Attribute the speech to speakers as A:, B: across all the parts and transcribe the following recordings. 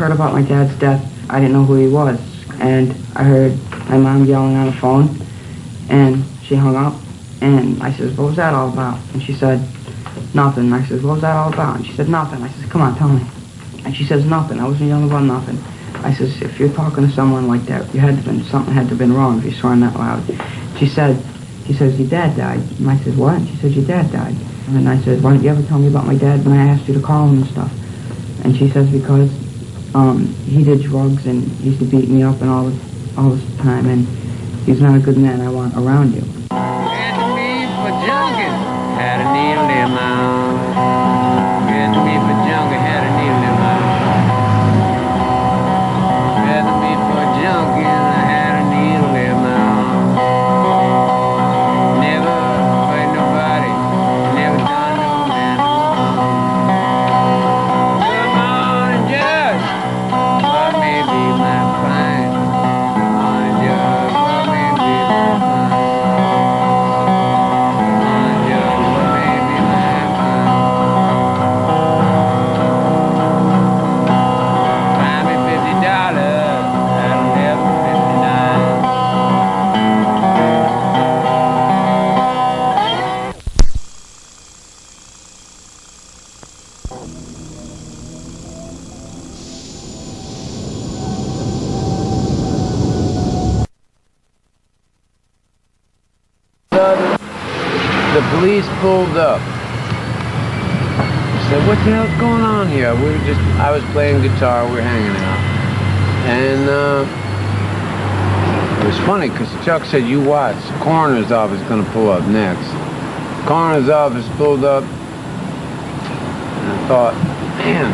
A: heard about my dad's death, I didn't know who he was. And I heard my mom yelling on the phone, and she hung up. And I said, what was that all about? And she said, nothing. I said, what was that all about? And she said, nothing. I said, come on, tell me. And she says, nothing. I wasn't yelling about nothing. I says, if you're talking to someone like that, something had to have been wrong if you're swearing that loud. She says, your dad died. And I said, what? And she said, your dad died. And I said, why didn't you ever tell me about my dad when I asked you to call him and stuff? And she says, because he did drugs and he used to beat me up and all this time, and he's not a good man I want around you.
B: Had to be for junkin', had a needle in my arm. Had to be for junkin', had a needle in my arm. Had to be for junkin', I had a needle in my arm. Never hurt nobody, never done no man wrong. Come on, just what may be my fine. Come on, just what may be my fine. The police pulled up. I said, what the hell's going on here? I was playing guitar, we were hanging out. And it was funny because Chuck said, you watch, the coroner's office is going to pull up next. The coroner's office pulled up, and I thought, man,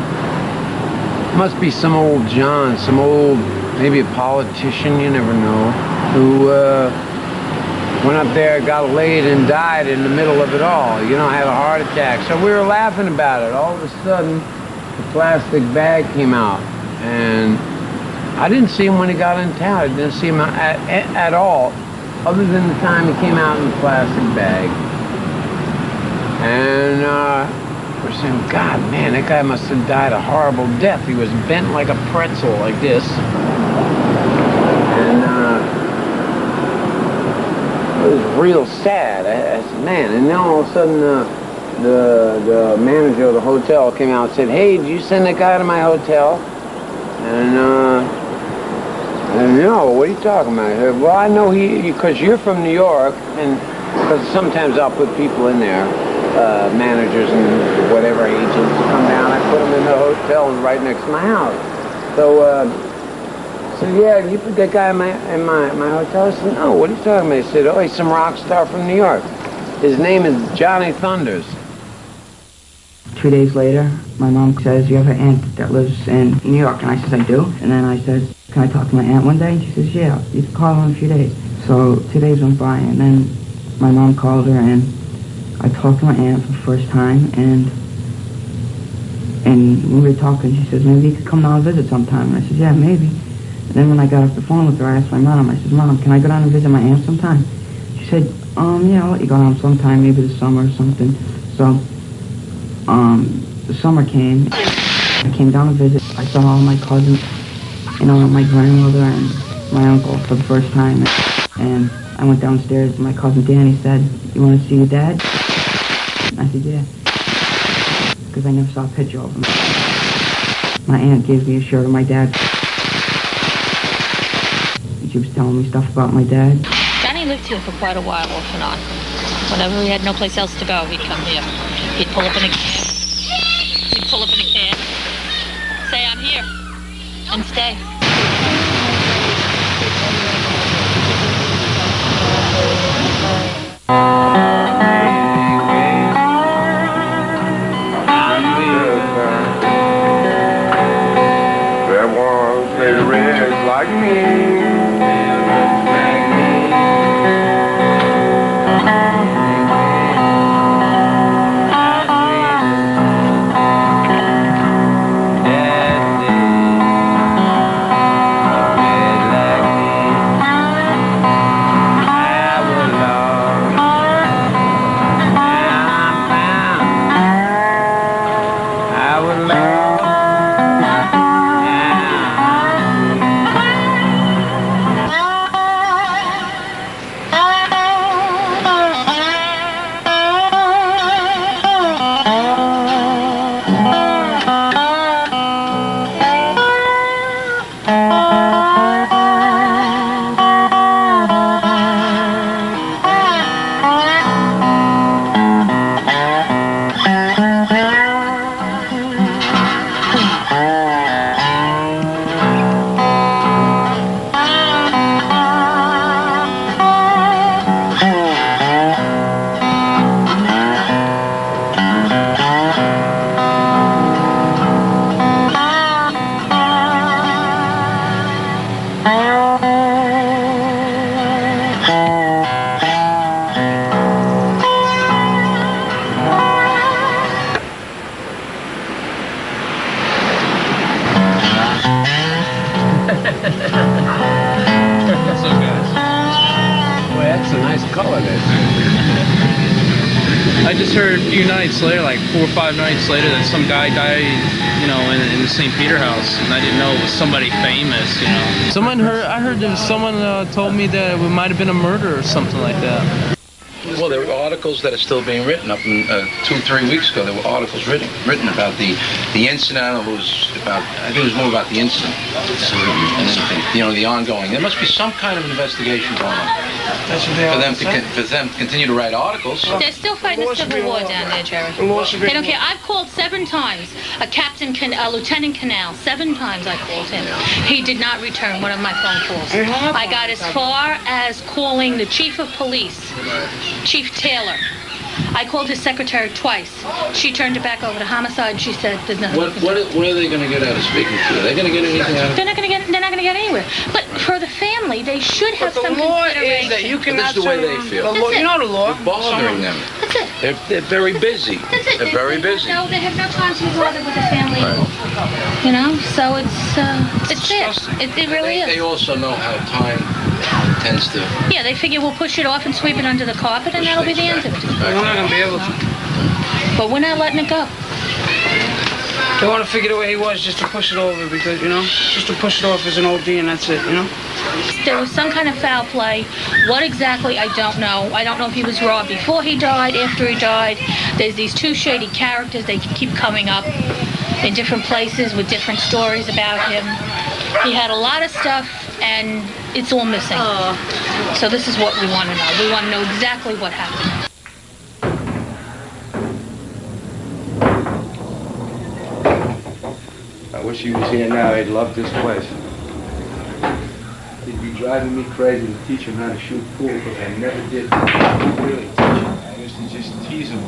B: must be some old John, some old, maybe a politician, you never know, who went up there, got laid, and died in the middle of it all. You know, had a heart attack. So we were laughing about it. All of a sudden, the plastic bag came out. And I didn't see him when he got in town. I didn't see him at all, other than the time he came out in the plastic bag. And we're saying, God, man, that guy must have died a horrible death. He was bent like a pretzel, like this. And it was real sad. I said, man. And then all of a sudden, the manager of the hotel came out and said, hey, did you send that guy to my hotel? And no, what are you talking about? I said, well, I know because you're from New York, and because sometimes I'll put people in there, managers and whatever agents come down. I put them in the hotel and right next to my house. So yeah, you put that guy in my hotel? I said, no, what are you talking about? He said, oh, he's some rock star from New York. His name is Johnny Thunders.
A: 2 days later, my mom says, you have an aunt that lives in New York? And I says, I do. And then I said, can I talk to my aunt one day? And she says, yeah, you can call her in a few days. So 2 days went by, and then my mom called her, and I talked to my aunt for the first time, and when we were talking, she says, maybe you could come down and visit sometime. And I said, yeah, maybe. And then when I got off the phone with her, I asked my mom, I said, Mom, can I go down and visit my aunt sometime? She said, yeah, I'll let you go down sometime, maybe this summer or something. So, the summer came. I came down to visit. I saw all my cousins, you know, my grandmother and my uncle for the first time. And I went downstairs, and my cousin Danny said, you want to see your dad? And I said, yeah. Because I never saw a picture of him. My aunt gave me a shirt of my dad. She was telling me stuff about my dad.
C: Johnny lived here for quite a while, off and on. Whenever he had no place else to go, he'd come here. He'd pull up in a cab. He'd pull up in a cab, say, I'm here, and stay.
D: There was a red like me.
E: What's up, guys?
B: Boy, that's a nice color there.
E: I just heard a few nights later, like 4 or 5 nights later, that some guy died, you know, in the St. Peter house, and I didn't know it was somebody famous, you know. I heard that someone told me that it might have been a murder or something like that.
F: Well, there were articles that are still being written. Up in 2 or 3 weeks ago, there were articles written about the incident. I don't know, I think it was more about the incident and anything, you know, the ongoing. There must be some kind of investigation going on. For them to continue to write articles.
C: They're still fighting a civil war down there, Jerry. They don't care. I've called 7 times. Lieutenant Canal, 7 times I called him. He did not return one of my phone calls. I got as far as calling the chief of police, Chief Taylor. I called his secretary twice. She turned it back over to homicide. She said there's nothing.
F: What are they going to get out of speaking to you? Are they going to get anything out of it?
C: They're not going to get anywhere. But for the family, they should have some
G: The law
C: consideration.
G: is that you
F: But
G: cannot
F: this is the way they feel.
G: The law, you know the law.
F: You're bothering them.
C: That's it.
F: They're very busy.
C: That's it.
F: They're very busy.
C: No, they have no time to be bothered with the family.
F: Right.
C: You know, so it's there. It really
F: They
C: is.
F: also know how time tends to.
C: Yeah, they figure we'll push it off and sweep it under the carpet, and that'll be the end of it.
G: We're not going to be able to.
C: But we're not letting it go.
G: They want to figure the way he was just to push it over because, you know, just to push it off as an OD and that's it, you know?
C: There was some kind of foul play. What exactly, I don't know. I don't know if he was robbed before he died, after he died. There's these 2 shady characters. They keep coming up in different places with different stories about him. He had a lot of stuff, and it's all missing. So this is what we want to know. We want to know exactly what happened.
H: I wish he was here now. He'd love this place. He'd be driving me crazy to teach him how to shoot pool, but I never did really teach him. I used to just tease him.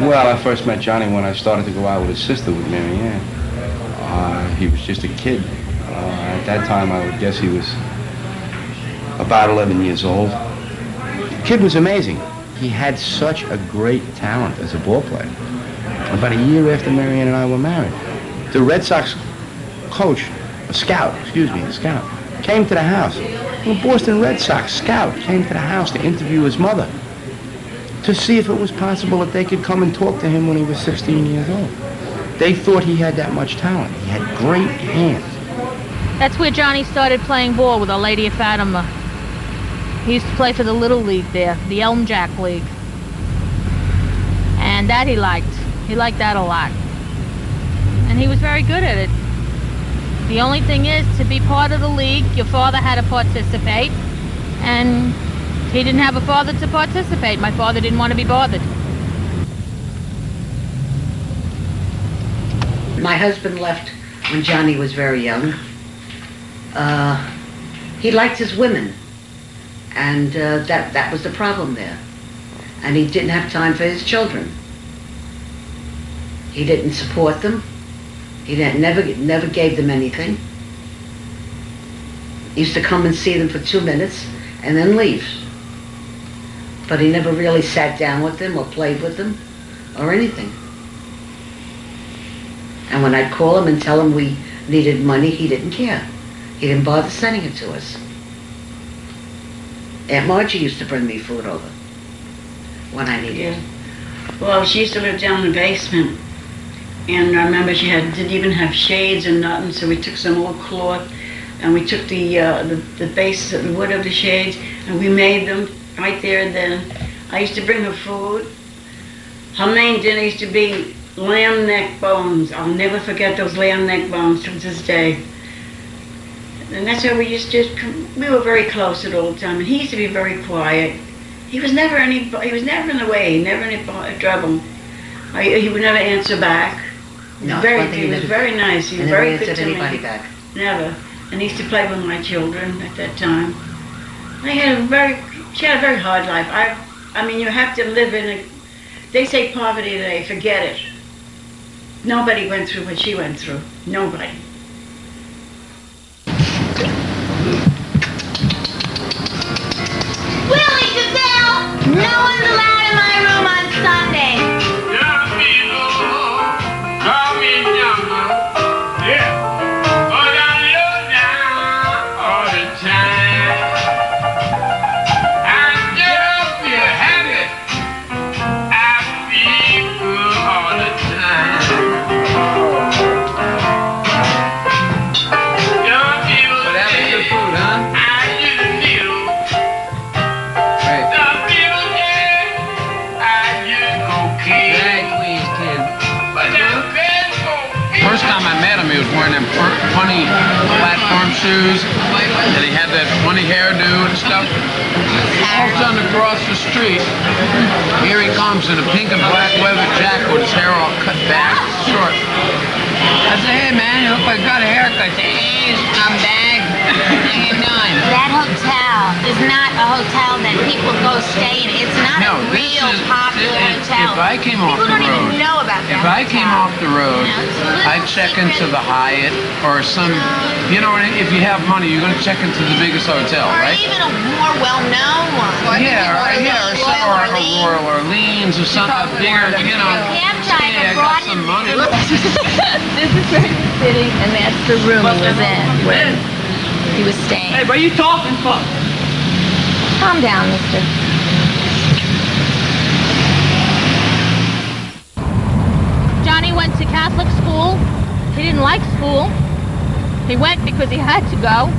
H: Well, I first met Johnny when I started to go out with his sister, with Mary Ann. He was just a kid. At that time, I would guess he was about 11 years old. The kid was amazing. He had such a great talent as a ball player. About a year after Mary Ann and I were married, the Red Sox coach, a scout, came to the house. The Boston Red Sox scout came to the house to interview his mother to see if it was possible that they could come and talk to him when he was 16 years old. They thought he had that much talent. He had great hands.
C: That's where Johnny started playing ball with Our Lady of Fatima. He used to play for the Little League there, the Elm Jack League. And that he liked. He liked that a lot. And he was very good at it. The only thing is, to be part of the league, your father had to participate, and he didn't have a father to participate. My father didn't want to be bothered.
I: My husband left when Johnny was very young. He liked his women, and that was the problem there. And he didn't have time for his children. He didn't support them. He never gave them anything. He used to come and see them for 2 minutes and then leave. But he never really sat down with them or played with them or anything. And when I'd call him and tell him we needed money, he didn't care. He didn't bother sending it to us. Aunt Margie used to bring me food over when I needed it.
J: Well, she used to live down in the basement. And I remember she didn't even have shades or nothing, so we took some old cloth and we took the bases of the wood of the shades and we made them right there and then. I used to bring her food. Her main dinner used to be lamb neck bones. I'll never forget those lamb neck bones to this day. And that's how we used to we were very close at all the time. And he used to be very quiet. He was never in the way, never any trouble. He would never answer back.
I: No,
J: He was very nice. He was very good to
I: anybody
J: me.
I: back.
J: Never. And he used to play with my children at that time. She had a very hard life. I mean, you have to live in a, they say poverty today, forget it. Nobody went through what she went through. Nobody.
K: Willie DeVille! No one's allowed in my room on Sunday.
B: Funny platform shoes, and he had that funny hairdo and stuff. All of a sudden, across the street, here he comes in a pink and black leather jacket with his hair all cut back, short. I said, "Hey man, you look like you got a haircut." I said, "Hey, scumbag, how you doing?"
K: That hotel is not a hotel that people go stay in. It's not a real popular hotel.
B: If I came off the road,
K: people don't even know about that
B: if I came off the road, I'd check into the Hyatt or some, you know, if you have money, you're going to check into the biggest hotel, right?
K: Or even a more well-known one.
B: Yeah, or a Royal Orleans or something bigger, you know.
K: I
B: got some money.
K: This is where he's sitting, and that's the room he was in when he was staying.
G: Hey, what are you talking for?
K: Calm down, mister.
C: Johnny went to Catholic school. He didn't like school. He went because he had to go.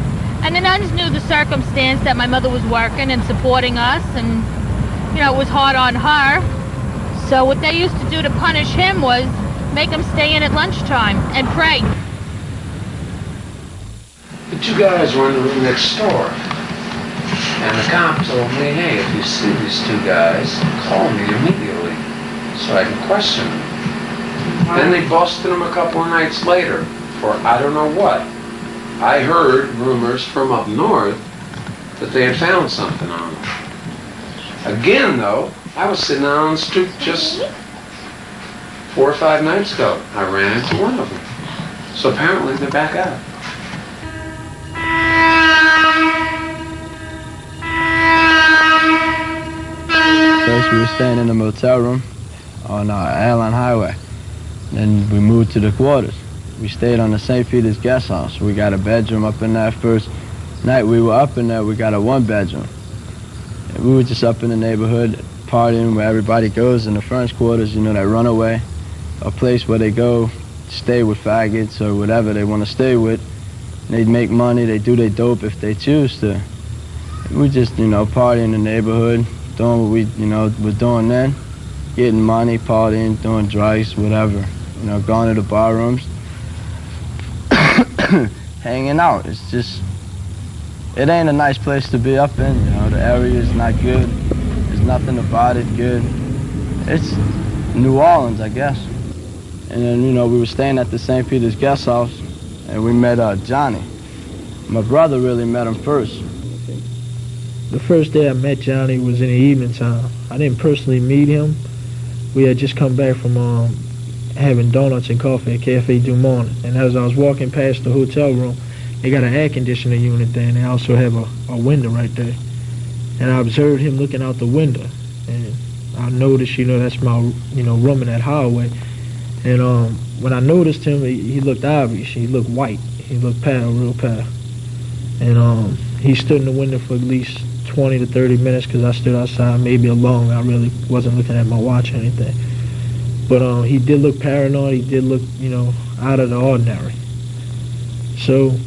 C: And the nuns knew the circumstance that my mother was working and supporting us, and, you know, it was hard on her. So what they used to do to punish him was make him stay in at lunchtime and pray.
B: The two guys were in the room next door. And the cop told me, "Hey, if you see these two guys, call me immediately so I can question them." Then they busted him a couple of nights later for I don't know what. I heard rumors from up north that they had found something on them. Again, though, I was sitting out on the stoop just 4 or 5 nights ago. I ran into one of them. So apparently they're back out.
L: First we were staying in a motel room on Allen Highway. Then we moved to the quarters. We stayed on the St. Peter's guest house. We got a bedroom up in that first night we were up in there, we got a 1-bedroom. And we were just up in the neighborhood partying where everybody goes in the French quarters, you know, that runaway, a place where they go stay with faggots or whatever they want to stay with. They make money, they do their dope if they choose to. We just, you know, partying in the neighborhood, doing what we, you know, were doing then, getting money, partying, doing drugs, whatever. You know, going to the bar rooms, hanging out. It's just, it ain't a nice place to be up in, you know. The area is not good. There's nothing about it good. It's New Orleans, I guess. And then, you know, we were staying at the St. Peter's guest house, and we met Johnny. My brother really met him first.
M: The first day I met Johnny was in the evening time. I didn't personally meet him. We had just come back from having donuts and coffee at Cafe Du Monde. And as I was walking past the hotel room, they got an air conditioning unit there, and they also have a window right there. And I observed him looking out the window. And I noticed, you know, that's my, you know, room in that hallway. And when I noticed him, he looked obvious. He looked white. He looked pale, real pale. And he stood in the window for at least 20 to 30 minutes because I stood outside, maybe alone. I really wasn't looking at my watch or anything. But he did look paranoid. He did look, you know, out of the ordinary. So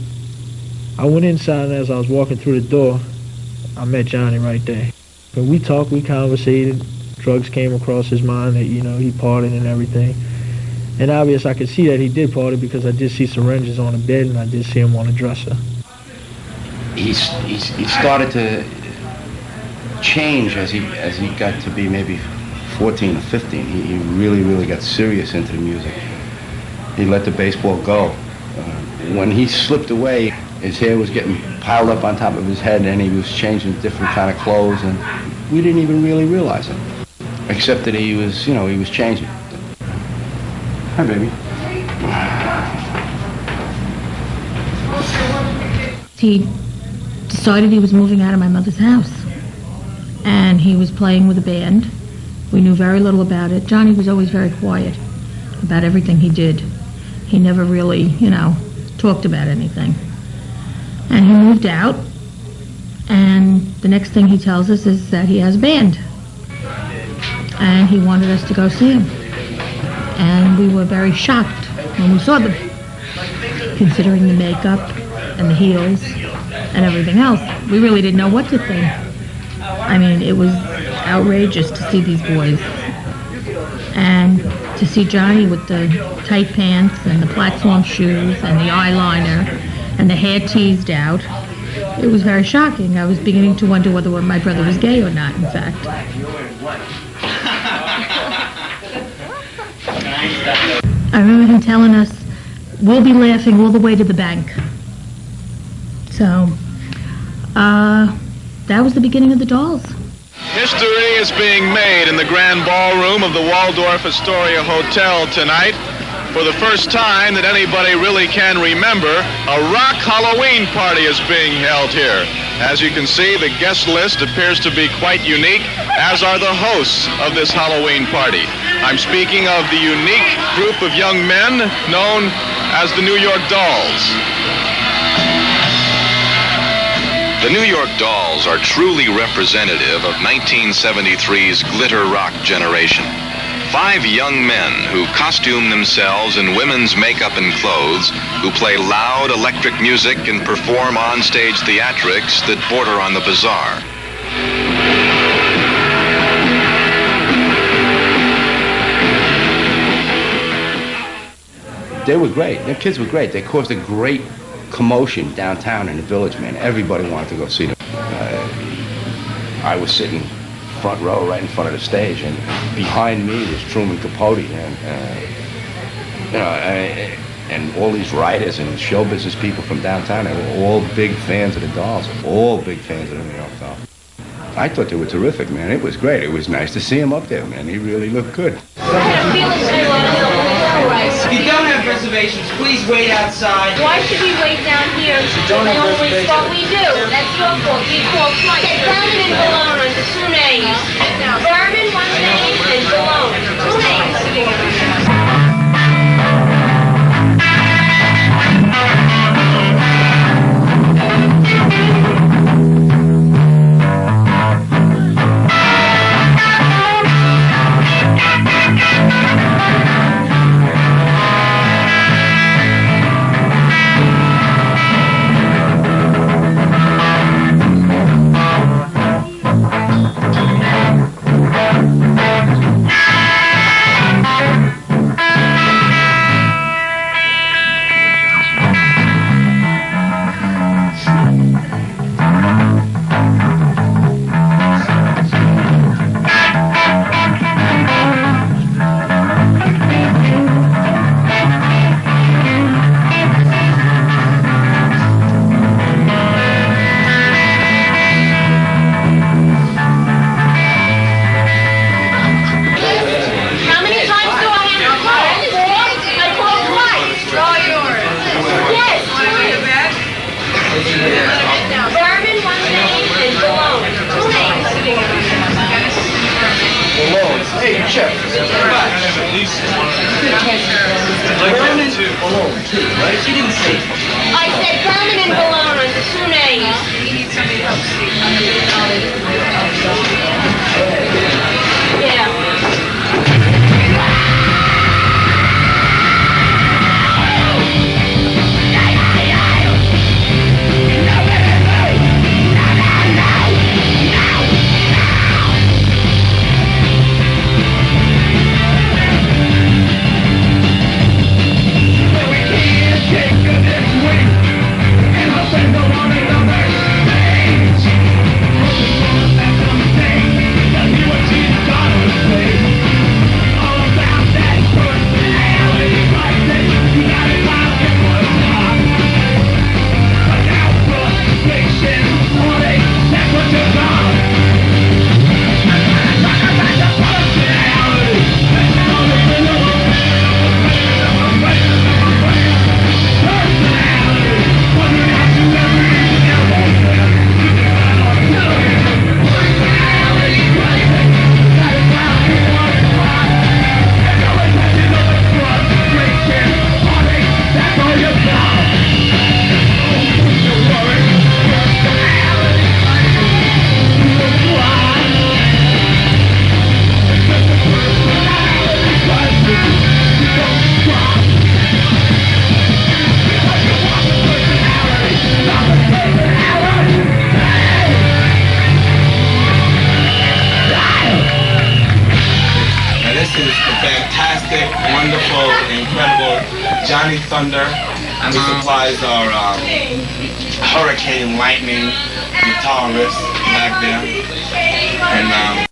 M: I went inside, and as I was walking through the door, I met Johnny right there. And we talked, we conversated. Drugs came across his mind that, you know, he partied and everything. And obviously I could see that he did party because I did see syringes on the bed and I did see him on the dresser.
H: He started to change as he got to be maybe 14 or 15. He really got serious into the music. He let the baseball go. When he slipped away, his hair was getting piled up on top of his head, and he was changing different kind of clothes, and we didn't even really realize it. Except that he was, you know, he was changing. Hi, baby.
C: He decided he was moving out of my mother's house. And he was playing with a band. We knew very little about it. Johnny was always very quiet about everything he did. He never really, you know, talked about anything. And he moved out, and the next thing he tells us is that he has a band. And he wanted us to go see him. And we were very shocked when we saw them, considering the makeup and the heels and everything else. We really didn't know what to think. I mean, it was outrageous to see these boys. And to see Johnny with the tight pants and the platform shoes and the eyeliner and the hair teased out, it was very shocking. I was beginning to wonder whether my brother was gay or not, in fact. I remember him telling us, we'll be laughing all the way to the bank. So, that was the beginning of the Dolls.
N: History is being made in the grand ballroom of the Waldorf Astoria Hotel tonight. For the first time that anybody really can remember, a rock Halloween party is being held here. As you can see, the guest list appears to be quite unique, as are the hosts of this Halloween party. I'm speaking of the unique group of young men known as the New York Dolls.
O: The New York Dolls are truly representative of 1973's glitter rock generation. 5 young men who costume themselves in women's makeup and clothes, who play loud electric music and perform on-stage theatrics that border on the bizarre.
H: They were great. Their kids were great. They caused a great commotion downtown in the Village, man. Everybody wanted to go see them. I was sitting front row right in front of the stage, and behind me was Truman Capote, and you know, and all these writers and show business people from downtown. They were all big fans of the Dolls, all big fans of the New York Dolls. I thought they were terrific, man. It was great. It was nice to see him up there, man. He really looked good.
G: If you don't have reservations, please wait outside.
K: Why should we wait down here? The only spot we do. That's your fault. You called twice. Get Berman and Balone under 2 names. Berman, 1 name, and Balone, 2 names. I said Berman and Balone under 2 names. You need somebody to help see. Yeah.
P: Take this is the fantastic, wonderful, incredible Johnny Thunder, who supplies our Hurricane Lightning guitarist back there. And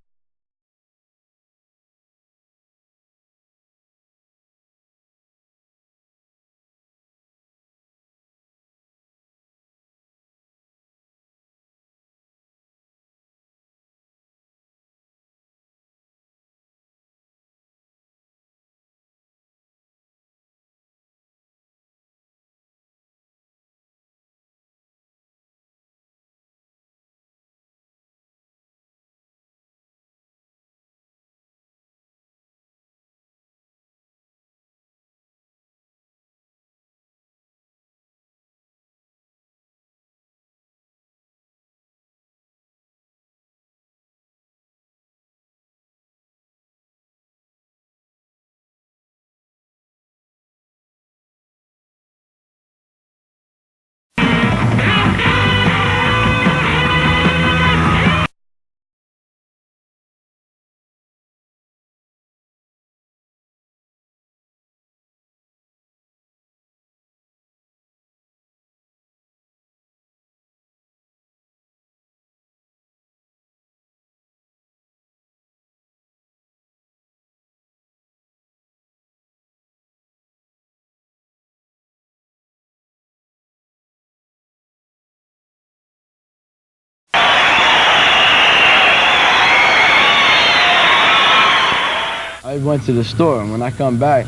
L: I went to the store, and when I come back,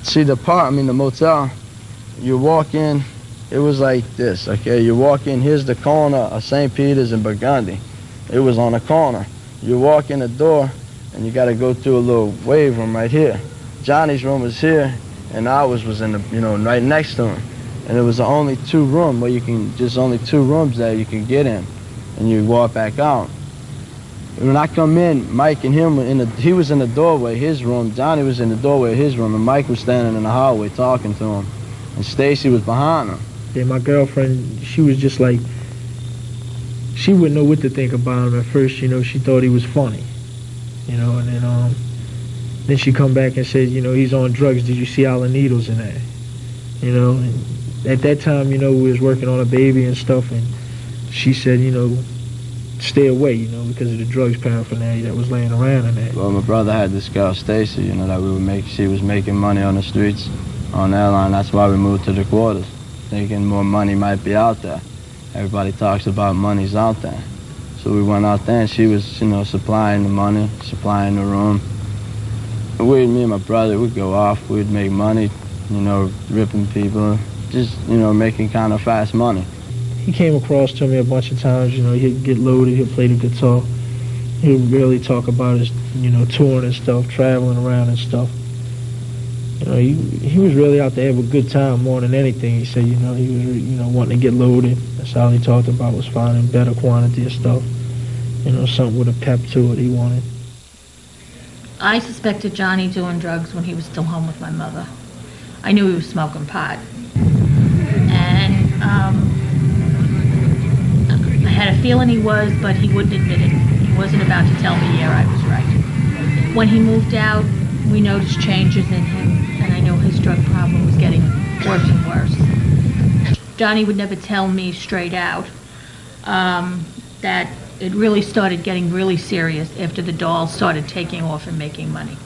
L: see the motel, you walk in, it was like this, okay? You walk in, here's the corner of St. Peter's and Burgundy. It was on a corner. You walk in the door, and you got to go through a little wave room right here. Johnny's room was here, and ours was in the, right next to him. And it was the only two room where only two rooms that you can get in, and you walk back out. When I come in, Mike and him, he was in the doorway, his room. Johnny was in the doorway of his room, and Mike was standing in the hallway talking to him. And Stacy was behind him.
M: Yeah, my girlfriend, she was just like, she wouldn't know what to think about him at first. She thought he was funny. And then she come back and said, he's on drugs. Did you see all the needles in there? And at that time, we was working on a baby and stuff, and she said, stay away, because of the drugs paraphernalia that was laying around in there.
L: Well, my brother had this girl, Stacy, that she was making money on the streets, on the airline. That's why we moved to the quarters, thinking more money might be out there. Everybody talks about money's out there. So we went out there, and she was, supplying the money, supplying the room. Me and my brother, we'd go off, we'd make money, ripping people, just, making kind of fast money.
M: He came across to me a bunch of times, he'd get loaded, he'd play the guitar. He'd really talk about his, touring and stuff, traveling around and stuff. He was really out there to have a good time more than anything. He said, he was, wanting to get loaded. That's all he talked about, was finding better quantity of stuff. Something with a pep to it he wanted.
C: I suspected Johnny doing drugs when he was still home with my mother. I knew he was smoking pot. And I had a feeling he was, but he wouldn't admit it. He wasn't about to tell me, yeah, I was right. When he moved out, we noticed changes in him, and I knew his drug problem was getting worse and worse. Johnny would never tell me straight out that it really started getting really serious after the dolls started taking off and making money.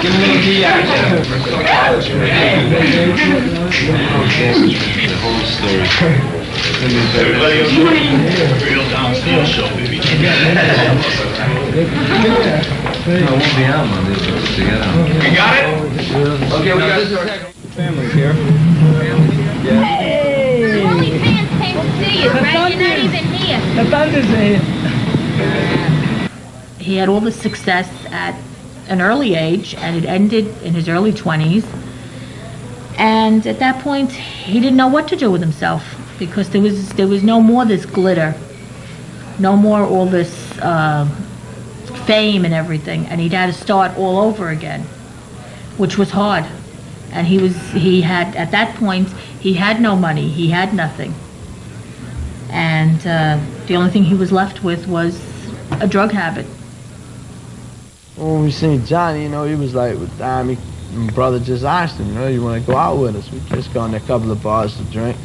P: Give him a little key out. The whole story. Everybody else real downstairs show, baby. No, it won't be out Monday, but together. You got it? Okay, we got this. Family here. Yeah.
K: Hey! Only fans came to see you, right? You're not even here.
M: The Thunder's here.
C: He had all the success at an early age, and it ended in his early 20s. And at that point, he didn't know what to do with himself, because there was no more this glitter, no more all this fame and everything, and he'd had to start all over again, which was hard. And at that point, he had no money, he had nothing. And the only thing he was left with was a drug habit.
L: When we seen Johnny, he was like, my brother just asked him, you want to go out with us? We just gone to a couple of bars to drink.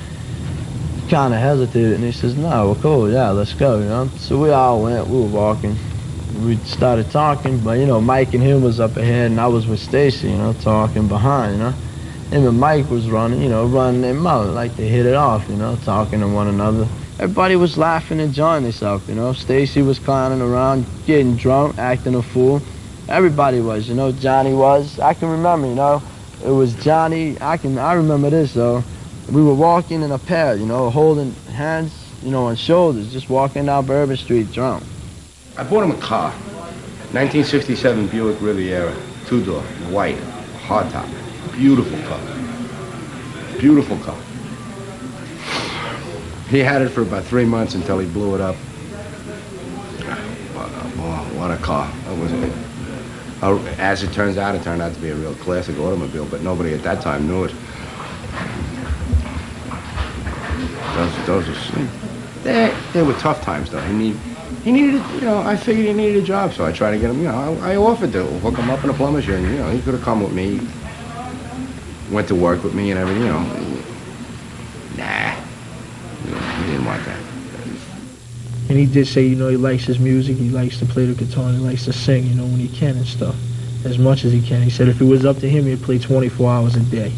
L: He kind of hesitated, and he says, no, well, cool, yeah, let's go, So we all went, we were walking. We started talking, but, Mike and him was up ahead, and I was with Stacy, talking behind, Him and Mike was running, running their mouth, like they hit it off, talking to one another. Everybody was laughing and enjoying themselves, Stacy was clowning around, getting drunk, acting a fool. Everybody was, Johnny was. I can remember, it was Johnny. I remember this, though. We were walking in a pair, holding hands, on shoulders, just walking down Bourbon Street drunk.
H: I bought him a car, 1967 Buick Riviera, two-door, white, hardtop. Beautiful car. Beautiful car. He had it for about 3 months until he blew it up. What a car. That was it. As it turns out, it turned out to be a real classic automobile, but nobody at that time knew it. Those were, they were tough times, though. He needed, I figured he needed a job, so I tried to get him, I offered to hook him up in a plumber's union, he could have come with me, went to work with me and everything, Nah, he didn't want that.
M: And he did say, he likes his music, he likes to play the guitar, and he likes to sing, when he can and stuff, as much as he can. He said if it was up to him, he'd play 24 hours a day.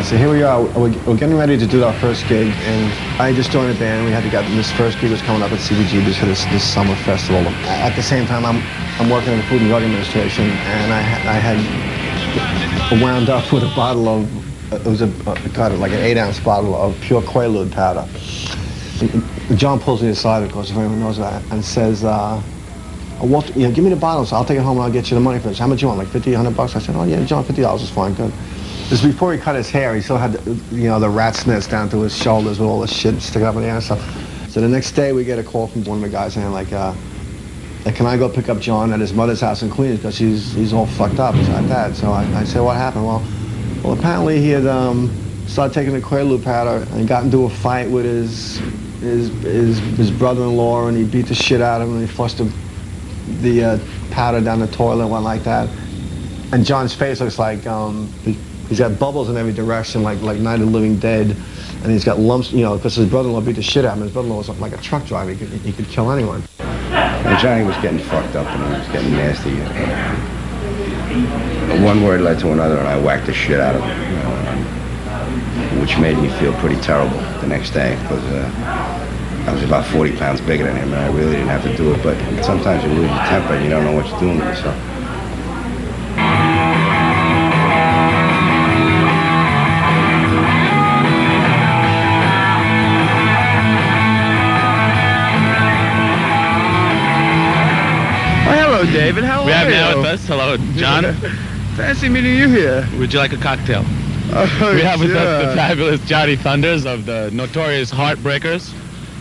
Q: So here we are, we're getting ready to do our first gig, and I just joined the band. We had to get, this first gig was coming up at CBGB's for this summer festival. At the same time, I'm working in the Food and Drug Administration, and I had wound up with a bottle of, it was like an 8-ounce bottle of pure Quaalude powder. John pulls me aside, of course, if anyone knows that, and says, Walter, give me the bottle, so I'll take it home and I'll get you the money for this. How much you want, like $50, $100? I said, oh yeah, John, $50 is fine, good. This was before he cut his hair. He still had, the rat's nest down to his shoulders with all the shit sticking up in the air and stuff. So the next day we get a call from one of the guys saying like can I go pick up John at his mother's house in Queens because he's all fucked up. He's like that. So I said, what happened? Well, apparently he had started taking the Quaalude powder and got into a fight with his brother-in-law, and he beat the shit out of him, and he flushed the powder down the toilet and went like that. And John's face looks like he's got bubbles in every direction, like Night of the Living Dead, and he's got lumps, because his brother-in-law beat the shit out of him. His brother-in-law was like a truck driver. He could kill anyone.
H: And Johnny was getting fucked up, and he was getting nasty. One word led to another, and I whacked the shit out of him, which made me feel pretty terrible the next day, because I was about 40 pounds bigger than him, and I really didn't have to do it, but sometimes you lose your temper, and you don't know what you're doing with yourself.
L: David, how are you?
E: We have now with us, hello, John.
L: Fancy meeting you here.
E: Would you like a cocktail?
L: Oh,
E: we have with us the fabulous Johnny Thunders of the notorious Heartbreakers.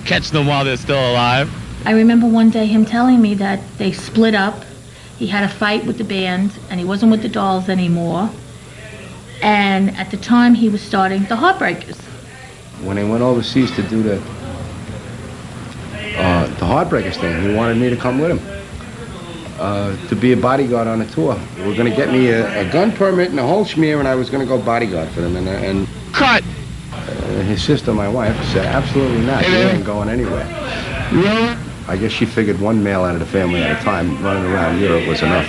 E: Catch them while they're still alive.
C: I remember one day him telling me that they split up. He had a fight with the band, and he wasn't with the Dolls anymore. And at the time, he was starting the Heartbreakers.
H: When they went overseas to do the Heartbreakers thing, he wanted me to come with him to be a bodyguard on a tour. They were going to get me a gun permit and a whole schmear, and I was going to go bodyguard for them. And
N: Cut!
H: His sister, my wife, said, absolutely not. You ain't going anywhere.
N: Yeah.
H: I guess she figured one male out of the family at a time running around Europe was enough.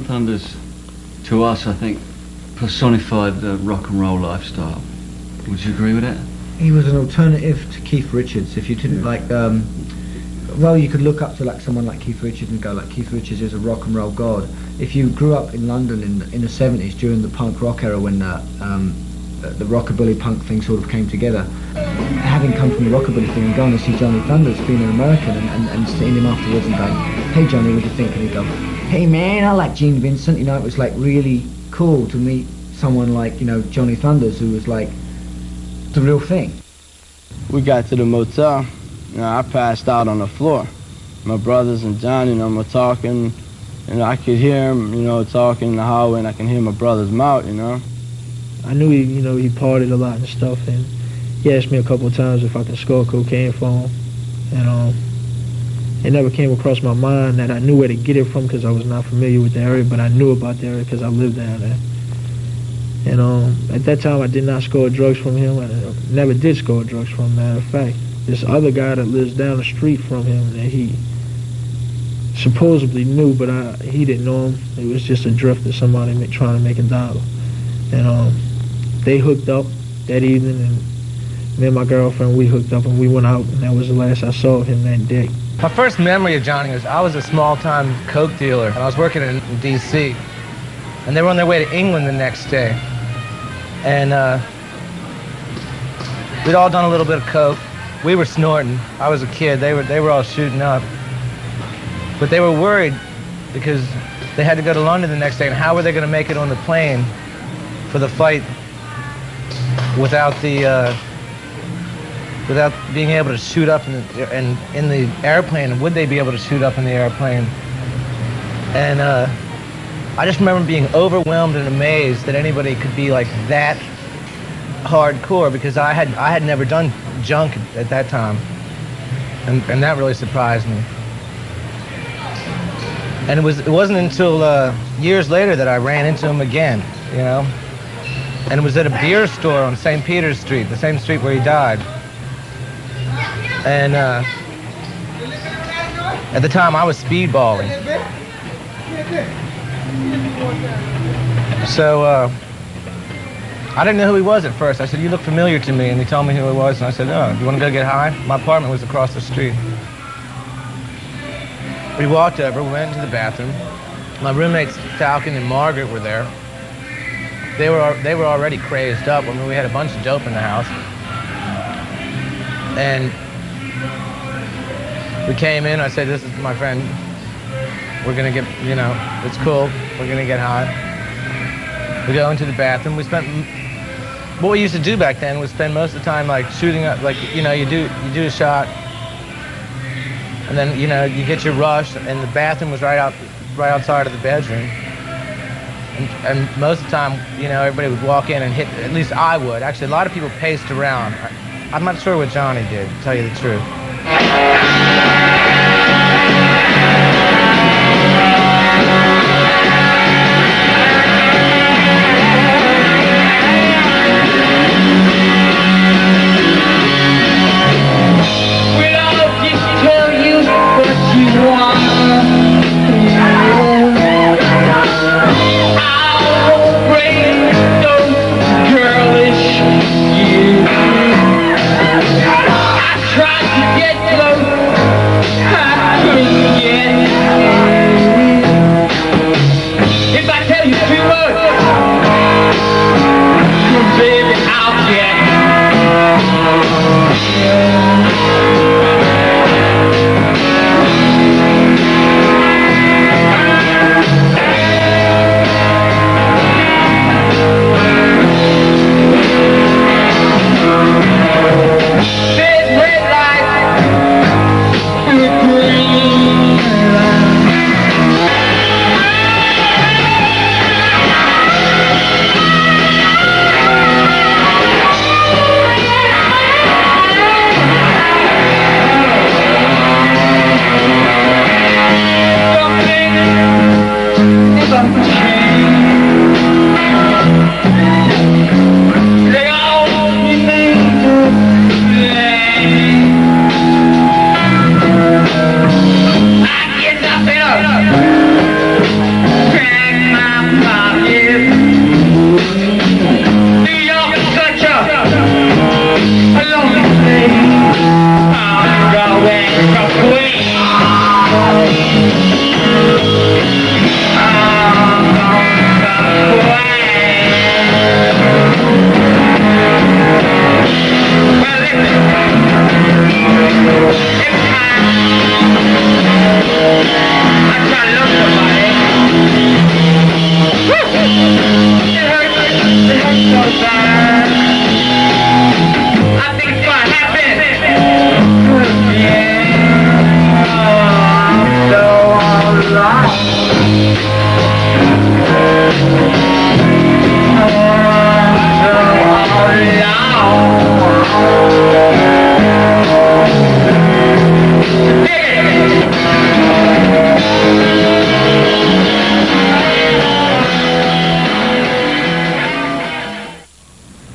R: Thunders, to us, I think, personified the rock and roll lifestyle. Would you agree with that?
S: He was an alternative to Keith Richards. If you didn't like, well, you could look up to like someone like Keith Richards and go like, Keith Richards is a rock and roll god. If you grew up in London in the 70s during the punk rock era when the rockabilly punk thing sort of came together, having come from the rockabilly thing and going to see Johnny Thunders, being an American, and seeing him afterwards and going, hey Johnny, what do you think? And he'd go, hey man, I like Gene Vincent. You know, it was like really cool to meet someone like, you know, Johnny Thunders, who was like the real thing.
L: We got to the motel, you know, I passed out on the floor. My brothers and Johnny, you know, were talking, and I could hear him, you know, talking in the hallway, and I can hear my brother's mouth, you know.
M: I knew he, you know, he partied a lot and stuff, and he asked me a couple of times if I could score cocaine for him, and it never came across my mind that I knew where to get it from because I was not familiar with the area, but I knew about the area because I lived down there. And at that time, I did not score drugs from him. I never did score drugs from him, matter of fact. This other guy that lives down the street from him that he supposedly knew, but he didn't know him. It was just a drifter, somebody trying to make $1. And they hooked up that evening, and me and my girlfriend, we hooked up and we went out, and that was the last I saw of him that day.
T: My first memory of Johnny was I was a small-time coke dealer, and I was working in D.C., and they were on their way to England the next day. And we'd all done a little bit of coke. We were snorting. I was a kid. They were all shooting up. But they were worried because they had to go to London the next day, and how were they going to make it on the plane for the fight without being able to shoot up in the airplane? Would they be able to shoot up in the airplane? And I just remember being overwhelmed and amazed that anybody could be like that hardcore, because I had never done junk at that time, and that really surprised me. And it wasn't until years later that I ran into him again, you know. And it was at a beer store on St. Peter's Street, the same street where he died. And at the time I was speedballing. So I didn't know who he was at first. I said, you look familiar to me. And he told me who he was, and I said, oh, do you want to go get high? My apartment was across the street. We walked over, we went into the bathroom. My roommates, Falcon and Margaret, were there. They were already crazed up. I mean, we had a bunch of dope in the house. And we came in, I said, this is my friend. We're gonna get, you know, it's cool. We're gonna get high. We go into the bathroom. What we used to do back then was spend most of the time like shooting up, like, you know, you do a shot, and then, you know, you get your rush, and the bathroom was right outside of the bedroom. And most of the time, you know, everybody would walk in and hit, at least I would. Actually, a lot of people paced around. I'm not sure what Johnny did, to tell you the truth.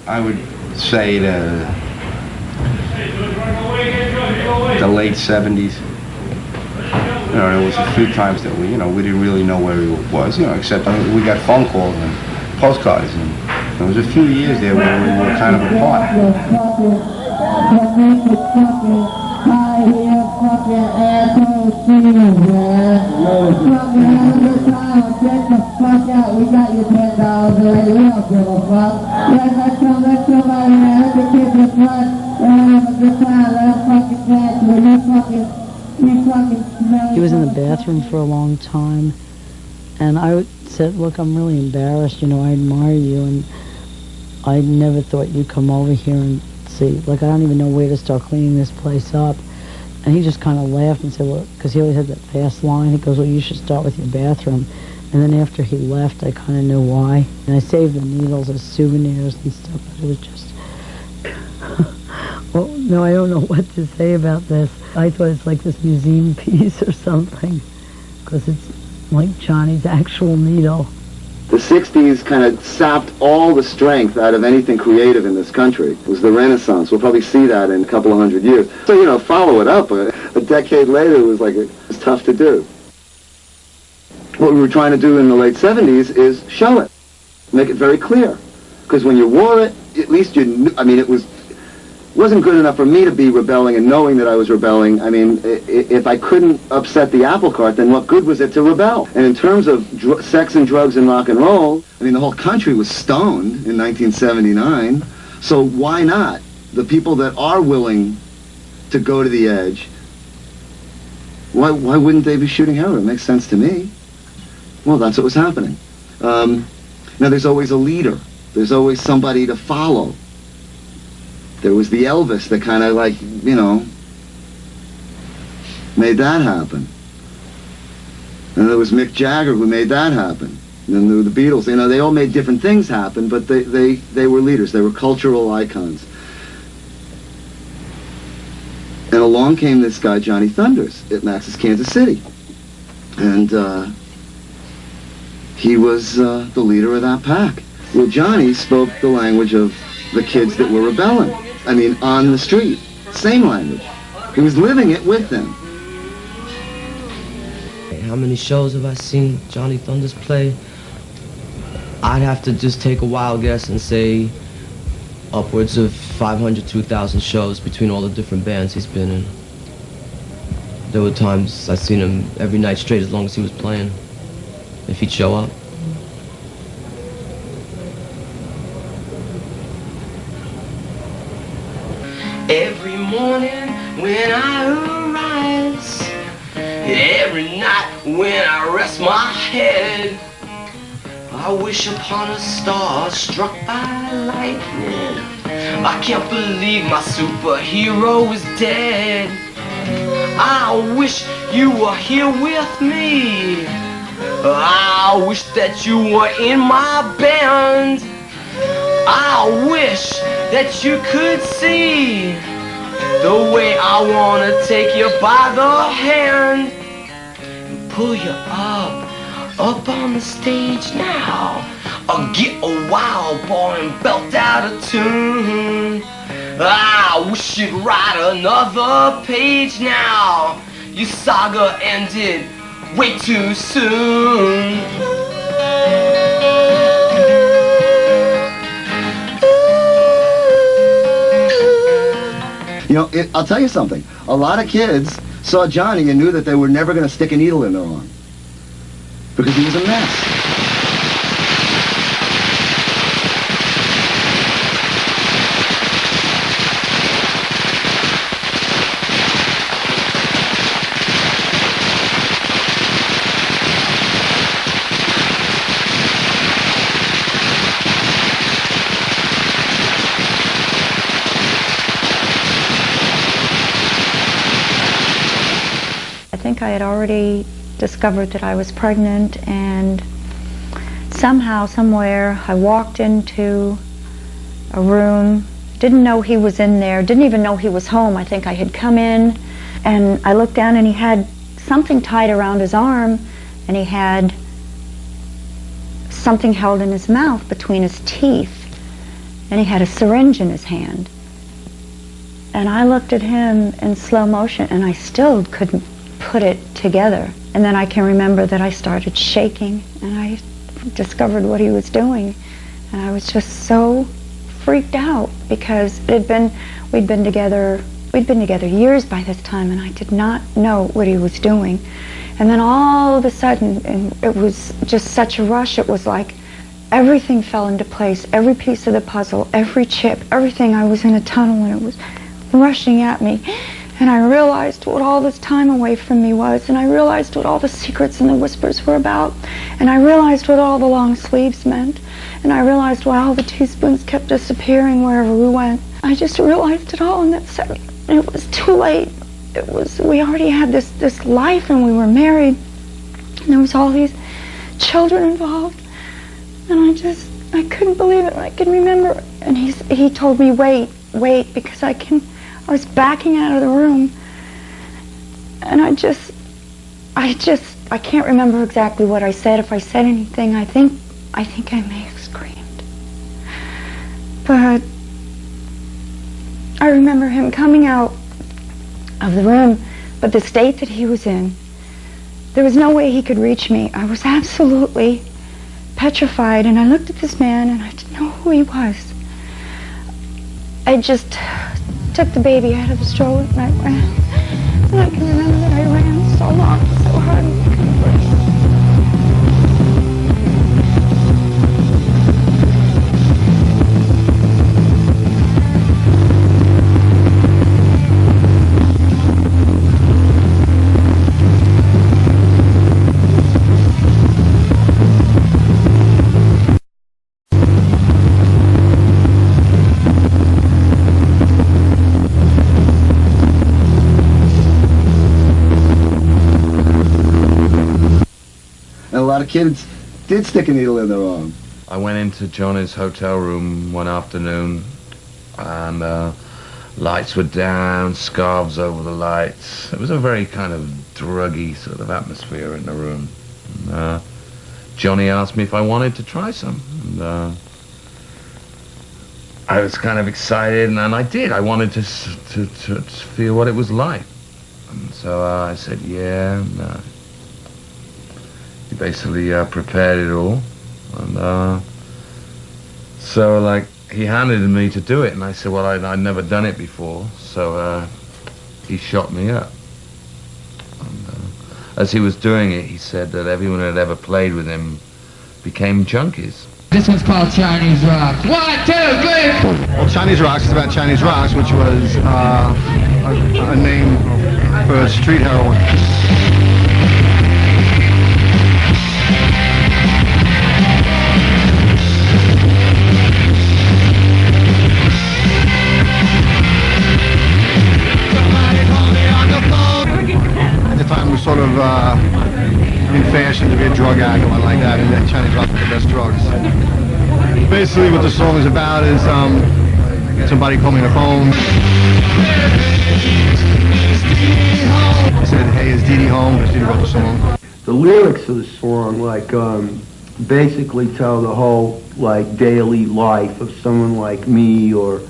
H: I would say the late 70s. You know, there was a few times that we didn't really know where he was, except we got phone calls and postcards, and there was a few years there where we were kind of apart.
B: We got your $10 already, we don't give a fuck. Let's somebody, man, let the kids in front, let them have a good time, let them fucking dance, you fucking
U: He was in the bathroom for a long time, and I said, look, I'm really embarrassed, I admire you, and I never thought you'd come over here and see, I don't even know where to start cleaning this place up. And he just kind of laughed and said, well, because he always had that fast line, he goes, well, you should start with your bathroom. And then after he left, I kind of knew why. And I saved the needles as souvenirs and stuff, but it was just... well, no, I don't know what to say about this. I thought it's like this museum piece or something, because it's like Johnny's actual needle.
V: The 60s kind of sapped all the strength out of anything creative in this country. It was the Renaissance. We'll probably see that in a couple of hundred years. So, follow it up. A decade later, it was tough to do. What we were trying to do in the late 70s is show it. Make it very clear. Because when you wore it, at least you knew, it wasn't good enough for me to be rebelling and knowing that I was rebelling. If I couldn't upset the apple cart, then what good was it to rebel? And in terms of sex and drugs and rock and roll, the whole country was stoned in 1979. So why not? The people that are willing to go to the edge, why wouldn't they be shooting heroin? It makes sense to me. Well, that's what was happening. Now, there's always a leader. There's always somebody to follow. There was the Elvis that kind of made that happen. And there was Mick Jagger who made that happen. And then there were the Beatles. They all made different things happen, but they were leaders. They were cultural icons. along came this guy, Johnny Thunders, at Max's Kansas City. And he was the leader of that pack. Well, Johnny spoke the language of the kids that were rebelling. I mean, on the street. Same language. He was living it with them.
A: How many shows have I seen Johnny Thunders play? I'd have to just take a wild guess and say upwards of 500 to 1,000 shows between all the different bands he's been in. There were times I've seen him every night straight as long as he was playing, if he'd show up.
D: Every morning when I arise, every night when I rest my head, I wish upon a star struck by lightning. I can't believe my superhero is dead. I wish you were here with me. I wish that you were in my band. I wish that you could see the way I wanna take you by the hand and pull you up on the stage now. Or get a wild boy and belt out a tune. I wish you'd write another page now. Your saga ended way too soon.
V: You know, I'll tell you something. A lot of kids saw Johnny and knew that they were never going to stick a needle in their arm. Because he was a mess.
W: I think I had already discovered that I was pregnant, and somehow, somewhere, I walked into a room, didn't know he was in there, didn't even know he was home. I think I had come in, and I looked down and he had something tied around his arm, and he had something held in his mouth between his teeth, and he had a syringe in his hand. And I looked at him in slow motion, and I still couldn't put it together. And then I can remember that I started shaking, and I discovered what he was doing. And I was just so freaked out, because we'd been together years by this time, and I did not know what he was doing. And then all of a sudden, and it was just such a rush, it was like everything fell into place, every piece of the puzzle, every chip, everything. I was in a tunnel, and it was rushing at me. And I realized what all this time away from me was, and I realized what all the secrets and the whispers were about, and I realized what all the long sleeves meant, and I realized why all the teaspoons kept disappearing wherever we went. I just realized it all in that second. It was too late. We already had this life, and we were married, and there was all these children involved, and I couldn't believe it. I can remember, and he told me, wait, because I was backing out of the room, and I can't remember exactly what I said. If I said anything, I think I may have screamed. But I remember him coming out of the room, but the state that he was in, there was no way he could reach me. I was absolutely petrified, and I looked at this man, and I didn't know who he was. I just took the baby out of the stroller, and I ran. And I can remember that I ran so long, so hard, and I couldn't breathe.
V: A lot of kids did stick a needle in their arm.
X: I went into Johnny's hotel room one afternoon, and
F: Lights were down, scarves over the lights. It was a very kind of druggy sort of atmosphere in the room. And, Johnny asked me if I wanted to try some. And, I was kind of excited, and I did. I wanted to feel what it was like. And so I said, yeah. And, he basically prepared it all. And so, like, he handed it to me to do it, and I said, well, I'd never done it before, so he shot me up. And, as he was doing it, he said that everyone that had ever played with him became junkies.
I: This one's called Chinese Rock. 1, 2, 3.
Q: Well, Chinese Rocks is about Chinese Rocks, which was a name for street heroin. At the time, we was sort of in fashion to be a drug addict or something like that, and then Chinese Rock was the best drugs. Basically, what the song is about is somebody called me on the phone. He said, "Hey, is Dee Dee home?" Because Dee Dee wrote the song.
J: The lyrics of the song, like, basically tell the whole, like, daily life of someone like me or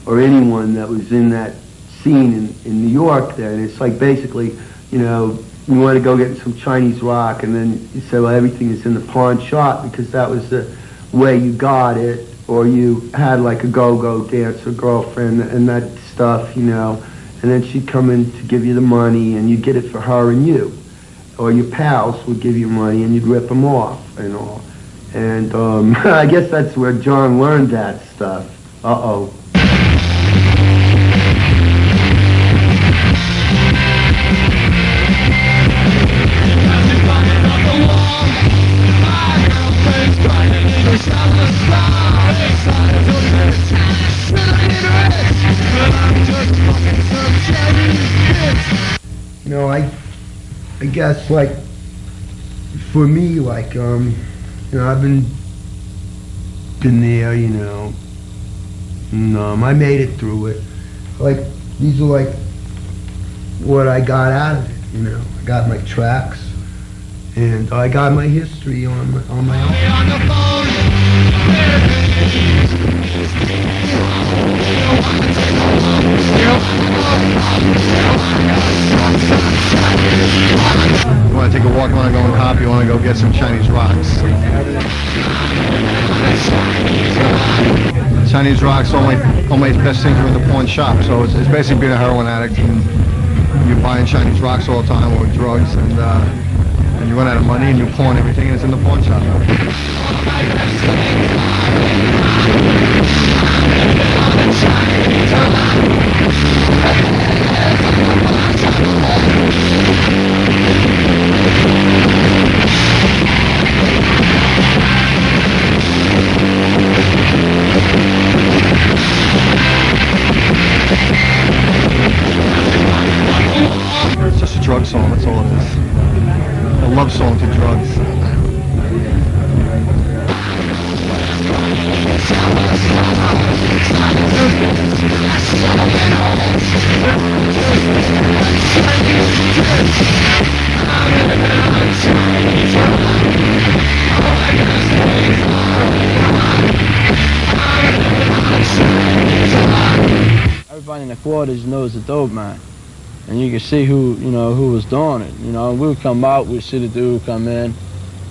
J: anyone that was in that scene in New York there. And it's like, basically, you know, you want to go get some Chinese rock, and then you say, well, everything is in the pawn shop because that was the way you got it, or you had like a go-go dancer girlfriend and that stuff, you know, and then she'd come in to give you the money, and you'd get it for her and you. Or your pals would give you money, and you'd rip them off and all. And I guess that's where John learned that stuff. Uh-oh. You know, I guess, like, for me, like, you know, I've been there, you know, and I made it through it. Like, these are like what I got out of it, you know. I got my tracks, and I got my history on my own.
Q: You want to take a walk, you want to go and hop, you want to go get some Chinese rocks. Chinese rocks only best things are in the pawn shop, so it's basically being a heroin addict and you're buying Chinese rocks all the time or drugs, and you run out of money and you pawn everything and it's in the pawn shop. It's just a drug song, that's all it is. A love song to drugs.
L: Everybody in the quarters knows the dope man, and you can see who was doing it. You know, we would come out, we'd see the dude come in.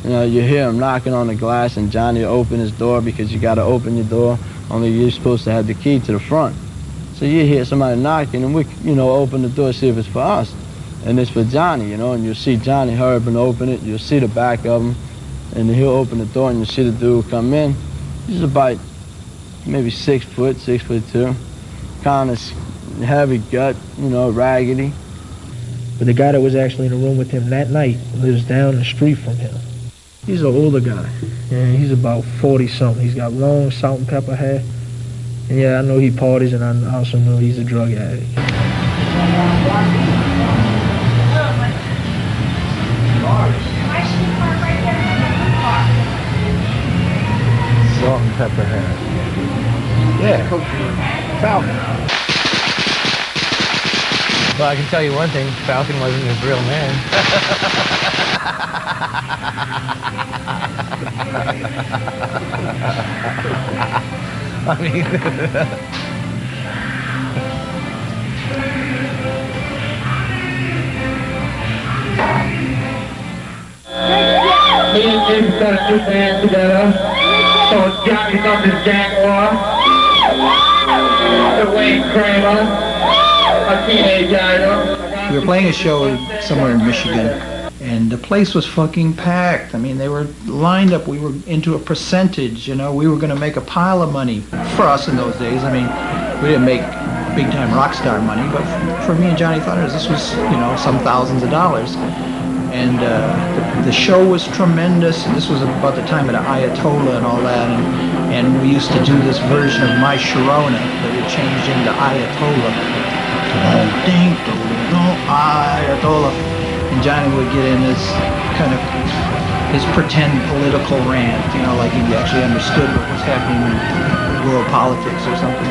L: You know, you hear him knocking on the glass, and Johnny will open his door because you got to open your door. Only you're supposed to have the key to the front. So you hear somebody knocking, and we, you know, open the door, see if it's for us, and it's for Johnny. You know, and you'll see Johnny hurry up and open it. You'll see the back of him, and he'll open the door, and you'll see the dude come in. He's about maybe 6 foot, 6'2", kind of heavy gut, you know, raggedy.
M: But the guy that was actually in the room with him that night lives down the street from him. He's an older guy, and he's about 40-something. He's got long salt and pepper hair. And yeah, I know he parties, and I also know he's a drug addict.
L: Salt and pepper hair.
M: Yeah, Falcon.
T: Well, I can tell you one thing, Falcon wasn't his real name. I mean...
I: Me and Jim got a new band together. So it's Johnny Thunder's Jaguar. The Wayne Kramer. A teenage idol.
G: We were playing a show somewhere in Michigan, and the place was fucking packed. I mean, they were lined up. We were into a percentage, you know. We were going to make a pile of money for us in those days. I mean, we didn't make big-time rock star money, but for me and Johnny Thunders, this was, you know, some thousands of dollars. And the show was tremendous. And this was about the time of the Ayatollah and all that. And we used to do this version of My Sharona that would change into Ayatollah. Ayatollah. And Johnny would get in this kind of his pretend political rant, you know, like he actually understood what was happening in world politics or something.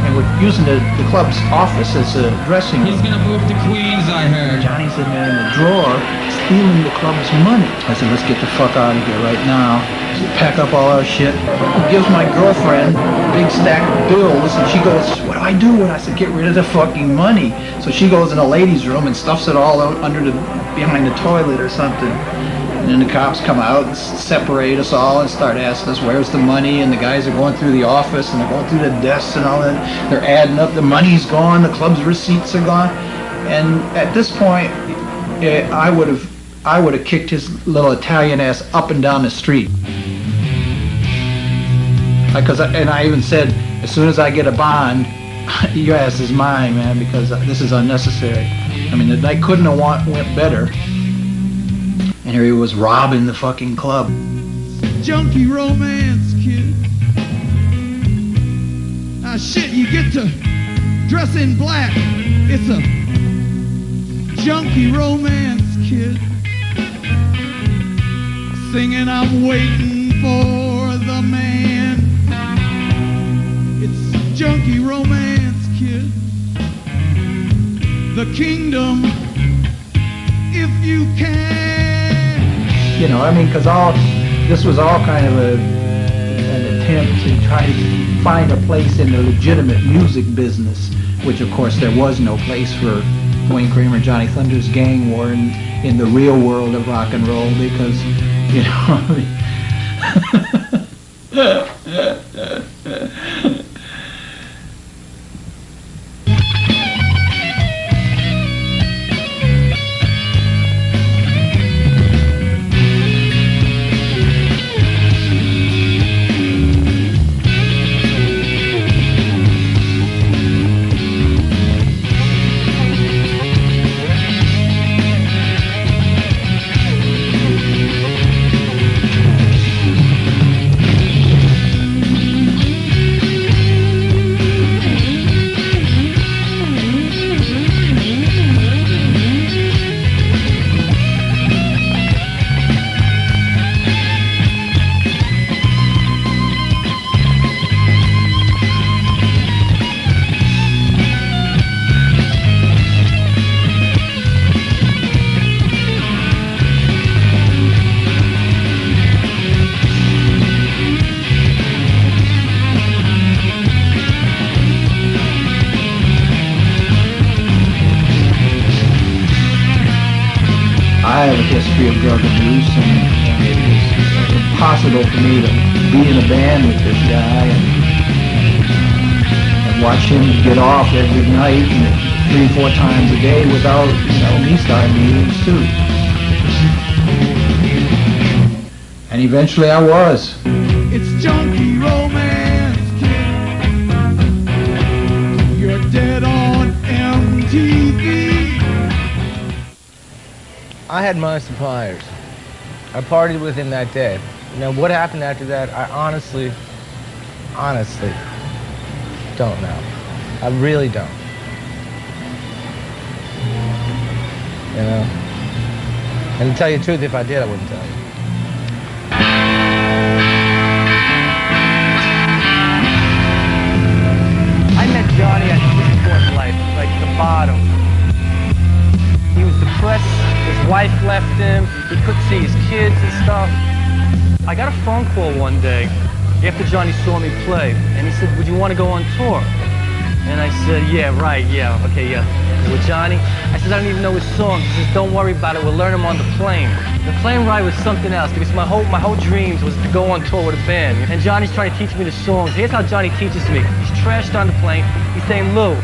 G: And we're using the club's office as a dressing room.
I: He's gonna move to Queens, I heard.
G: Johnny's in there in the drawer, stealing the club's money. I said, let's get the fuck out of here right now. So we pack up all our shit. He gives my girlfriend a big stack of bills, and she goes, what do I do? And I said, get rid of the fucking money. So she goes in a ladies' room and stuffs it all out behind the toilet or something. And then the cops come out and separate us all and start asking us, where's the money? And the guys are going through the office and they're going through the desks and all that. They're adding up, the money's gone, the club's receipts are gone. And at this point, I would have kicked his little Italian ass up and down the street. And I even said, as soon as I get a bond, your ass is mine, man, because this is unnecessary. I mean, the night couldn't have went better. And here he was robbing the fucking club.
I: Junkie romance, kid. Ah, shit, you get to dress in black. It's a junkie romance, kid. Singing, I'm waiting for the man. It's junkie romance, kid. The kingdom, if you can.
G: You know, I mean, because this was all kind of an attempt to try to find a place in the legitimate music business, which of course there was no place for Wayne Kramer, Johnny Thunders gang war in the real world of rock and roll, because, you know, I mean, I have a history of drug abuse, and it was impossible for me to be in a band with this guy and watch him get off every night and 3-4 times a day without, you know, me starting to eat soup. And eventually I was.
I: It's junkie romance, kid. You're dead on MTV.
T: I had my suppliers. I partied with him that day. You know, what happened after that, I honestly don't know. I really don't. You know? And to tell you the truth, if I did, I wouldn't tell you.
O: I met Johnny at
T: him. He couldn't see his kids and stuff. I got a phone call one day after Johnny saw me play, and he said, would you want to go on tour? And I said, yeah, right, yeah, okay, yeah. With Johnny? I said, I don't even know his songs. He says, don't worry about it, we'll learn them on the plane. The plane ride was something else, because my whole dreams was to go on tour with a band. And Johnny's trying to teach me the songs. Here's how Johnny teaches me. He's trashed on the plane. He's saying, Lou,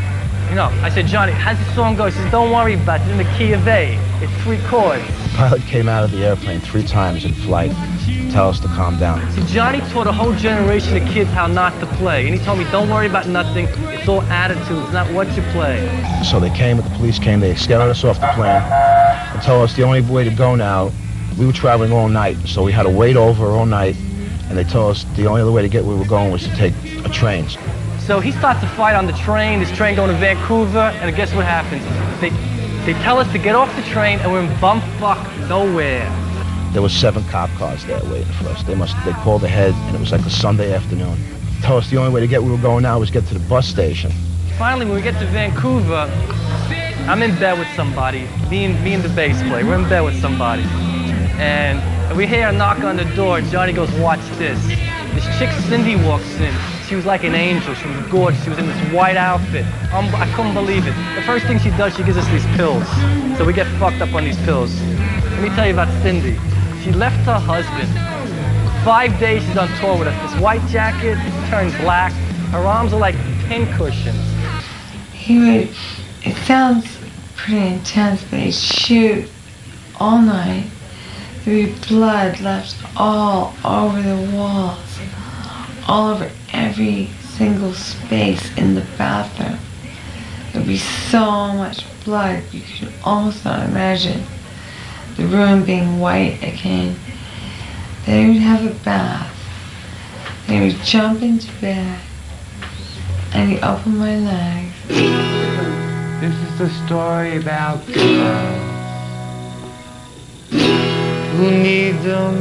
T: you know, I said, Johnny, how's the song go? He says, don't worry about it, it's in the key of A. It's 3 chords.
K: The pilot came out of the airplane 3 times in flight to tell us to calm down.
T: See, Johnny taught a whole generation of kids how not to play. And he told me, don't worry about nothing. It's all attitude. It's not what you play.
K: So they came, the police came, they escorted us off the plane and told us the only way to go now, we were traveling all night, so we had to wait over all night, and they told us the only other way to get where we were going was to take a train.
T: So he starts to fight on the train, this train going to Vancouver, and guess what happens? They tell us to get off the train, and we're in bumfuck nowhere.
K: There was 7 cop cars there waiting for us. They called ahead, and it was like a Sunday afternoon. They told us the only way to get where we were going now was get to the bus station.
T: Finally, when we get to Vancouver, I'm in bed with somebody, me and the bass player, we're in bed with somebody. And we hear a knock on the door. Johnny goes, watch this. This chick, Cindy, walks in. She was like an angel. She was gorgeous. She was in this white outfit. I couldn't believe it. The first thing she does, she gives us these pills. So we get fucked up on these pills. Let me tell you about Cindy. She left her husband. 5 days she's on tour with us. This white jacket turned black. Her arms are like pin cushions.
O: It sounds pretty intense, but he'd shoot all night. There'd be blood left all over the walls, all over every single space in the bathroom. There'd be so much blood, you could almost not imagine the room being white again. Then he'd have a bath, then he would jump into bed, and he'd open my legs.
B: This is the story about girls who need them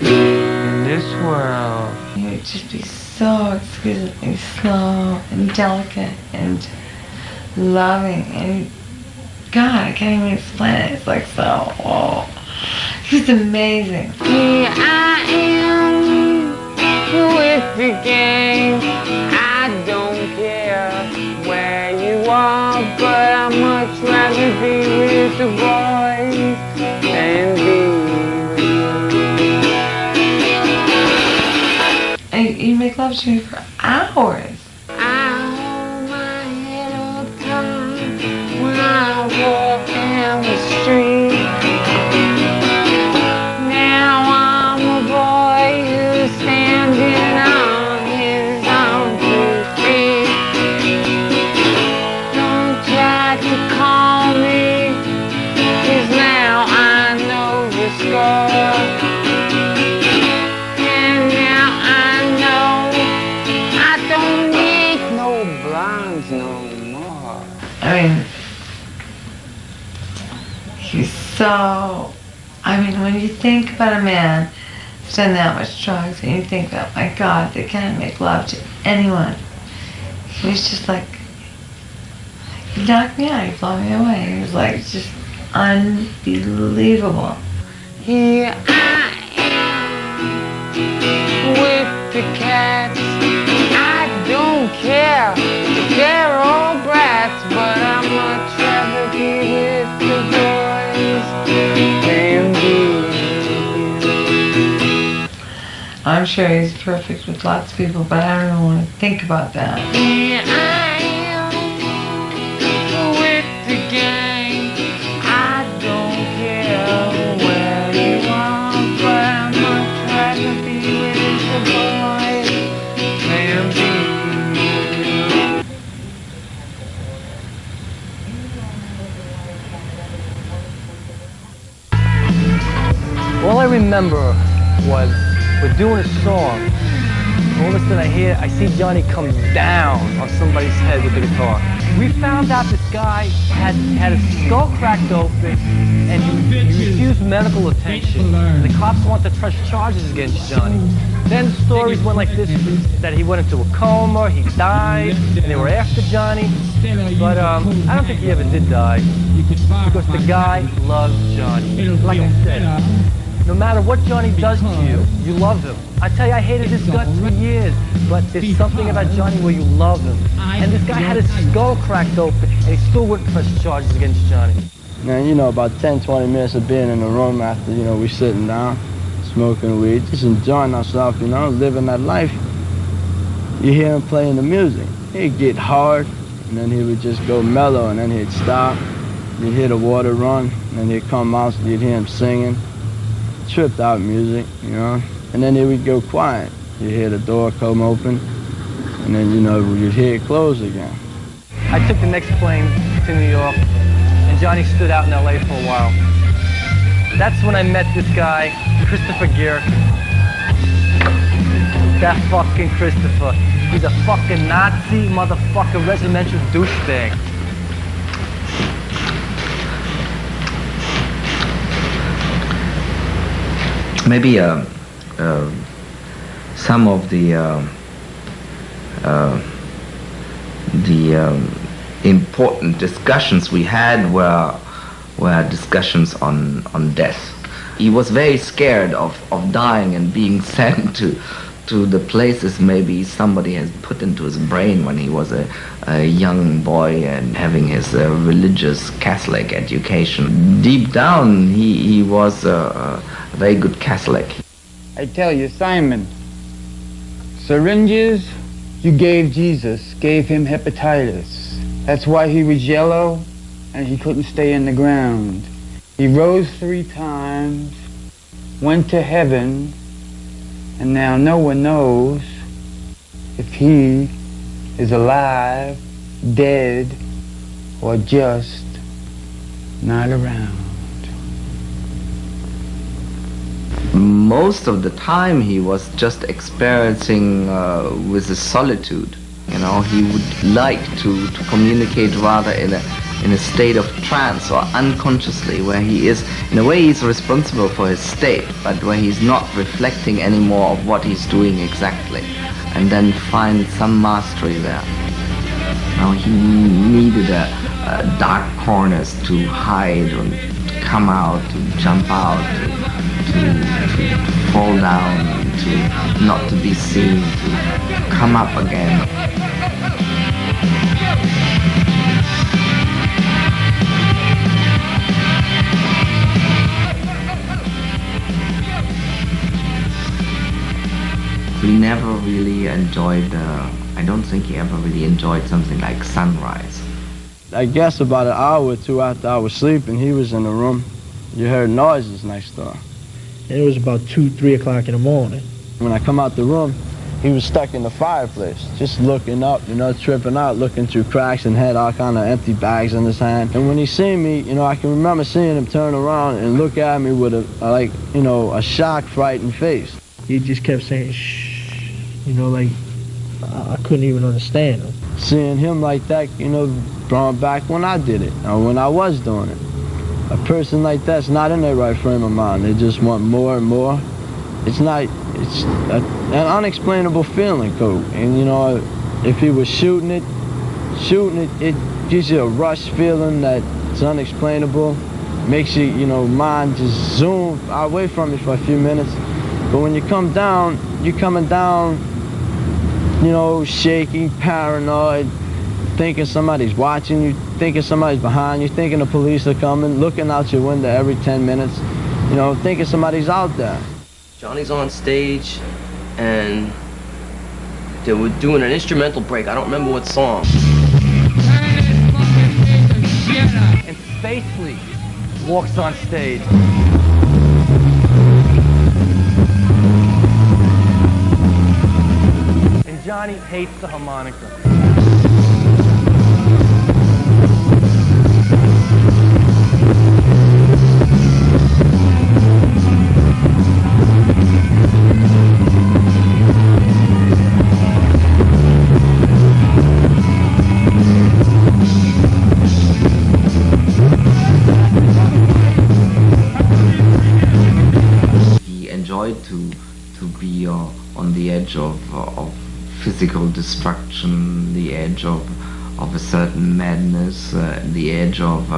B: in this world.
O: He would just be so exquisitely slow and delicate and loving, and God, I can't even explain it. It's like so, oh, he's amazing.
B: Here I am with the gang. I don't care where you are, but I'd much rather be with the boys than be with you.
O: And you make love to me for hours.
B: I hold my head up high when I walk down the street. Now I'm a boy who's standing on his own 2 feet. Don't try to call me, 'cause now I know the score. And now I know I don't need no blondes no more.
O: I mean, he's so, when you think about a man who's done that much drugs, and you think, oh my God, they can't make love to anyone. He was just like, he knocked me out, he blew me away. He was like, just unbelievable.
B: Here I am with the cats. I don't care if they're all brats, but I'd much rather be with the boys than be with you.
O: I'm sure he's perfect with lots of people, but I don't even want to think about that.
B: Here I am with the gang. I don't care where you are, but I'd much rather be with the boys than be with you.
T: All I remember was we're doing a song. All of a sudden I see Johnny come down on somebody's head with the guitar. We found out this guy had his skull cracked open and he refused medical attention. And the cops want to press charges against Johnny.
C: Then stories went like this, that he went into a coma, he died, and they were after Johnny. But I don't think he ever did die, because the guy loved Johnny. Like I said, no matter what Johnny does to you, you love him. I tell you, I hated his guts for years, but there's something about Johnny where you love him. And this guy had his skull cracked open, and he still wouldn't press charges against Johnny.
L: Now, you know, about 10, 20 minutes of being in the room after, you know, we sitting down, smoking weed, just enjoying ourselves, you know, living that life. You hear him playing the music. He'd get hard, and then he would just go mellow, and then he'd stop. You'd hear the water run, and then he'd come out, so you'd hear him singing. Tripped out music, you know. And then it would go quiet. You'd hear the door come open, and then, you know, you'd hear it close again.
C: I took the next plane to New York, and Johnny stood out in LA for a while. That's when I met this guy, Christopher Gere. That fucking Christopher. He's a fucking Nazi motherfucker residential douchebag.
F: Maybe some of the important discussions we had were discussions on death. He was very scared of dying and being sent to the places maybe somebody has put into his brain when he was a young boy and having his religious Catholic education. Deep down, he was a very good Catholic.
E: I tell you, Simon, syringes you gave Jesus gave him hepatitis. That's why he was yellow and he couldn't stay in the ground. He rose 3 times, went to heaven, and now no one knows if he is alive, dead, or just not around.
F: Most of the time he was just experiencing with the solitude. You know, he would like to communicate rather in a state of trance or unconsciously, where he is, in a way he's responsible for his state, but where he's not reflecting anymore of what he's doing exactly, and then find some mastery there. Now he needed dark corners to hide and to come out, to jump out, to fall down, to not to be seen, to come up again. He never really enjoyed, I don't think he ever really enjoyed something like sunrise.
L: I guess about an hour or 2 after I was sleeping, he was in the room. You heard noises next door.
M: And it was about 2, 3 o'clock in the morning.
L: When I come out the room, he was stuck in the fireplace, just looking up, you know, tripping out, looking through cracks, and had all kind of empty bags in his hand. And when he seen me, you know, I can remember seeing him turn around and look at me with a shocked, frightened face.
M: He just kept saying, shh, you know, like, I couldn't even understand him.
L: Seeing him like that, you know, brought back when I did it, or when I was doing it. A person like that's not in their right frame of mind. They just want more and more. It's an unexplainable feeling, Coop. And, you know, if he was shooting it, it gives you a rush feeling that's unexplainable. Makes you, you know, mind just zoom away from it for a few minutes. But when you come down, you're coming down, you know, shaking, paranoid, thinking somebody's watching you, thinking somebody's behind you, thinking the police are coming, looking out your window every 10 minutes, you know, thinking somebody's out there.
A: Johnny's on stage, and they were doing an instrumental break. I don't remember what song.
C: And Spacely walks on stage. And Johnny hates the harmonica.
F: To be on the edge of physical destruction, the edge of a certain madness, the edge of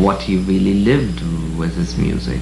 F: what he really lived with his music.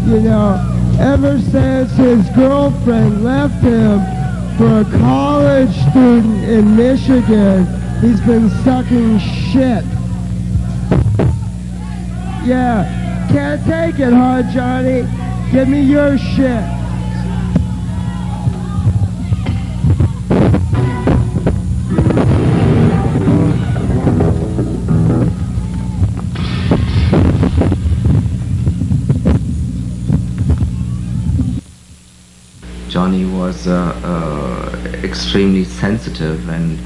I: You know, ever since his girlfriend left him for a college student in Michigan, he's been sucking shit. Yeah, can't take it, huh, Johnny? Give me your shit.
F: Johnny was extremely sensitive and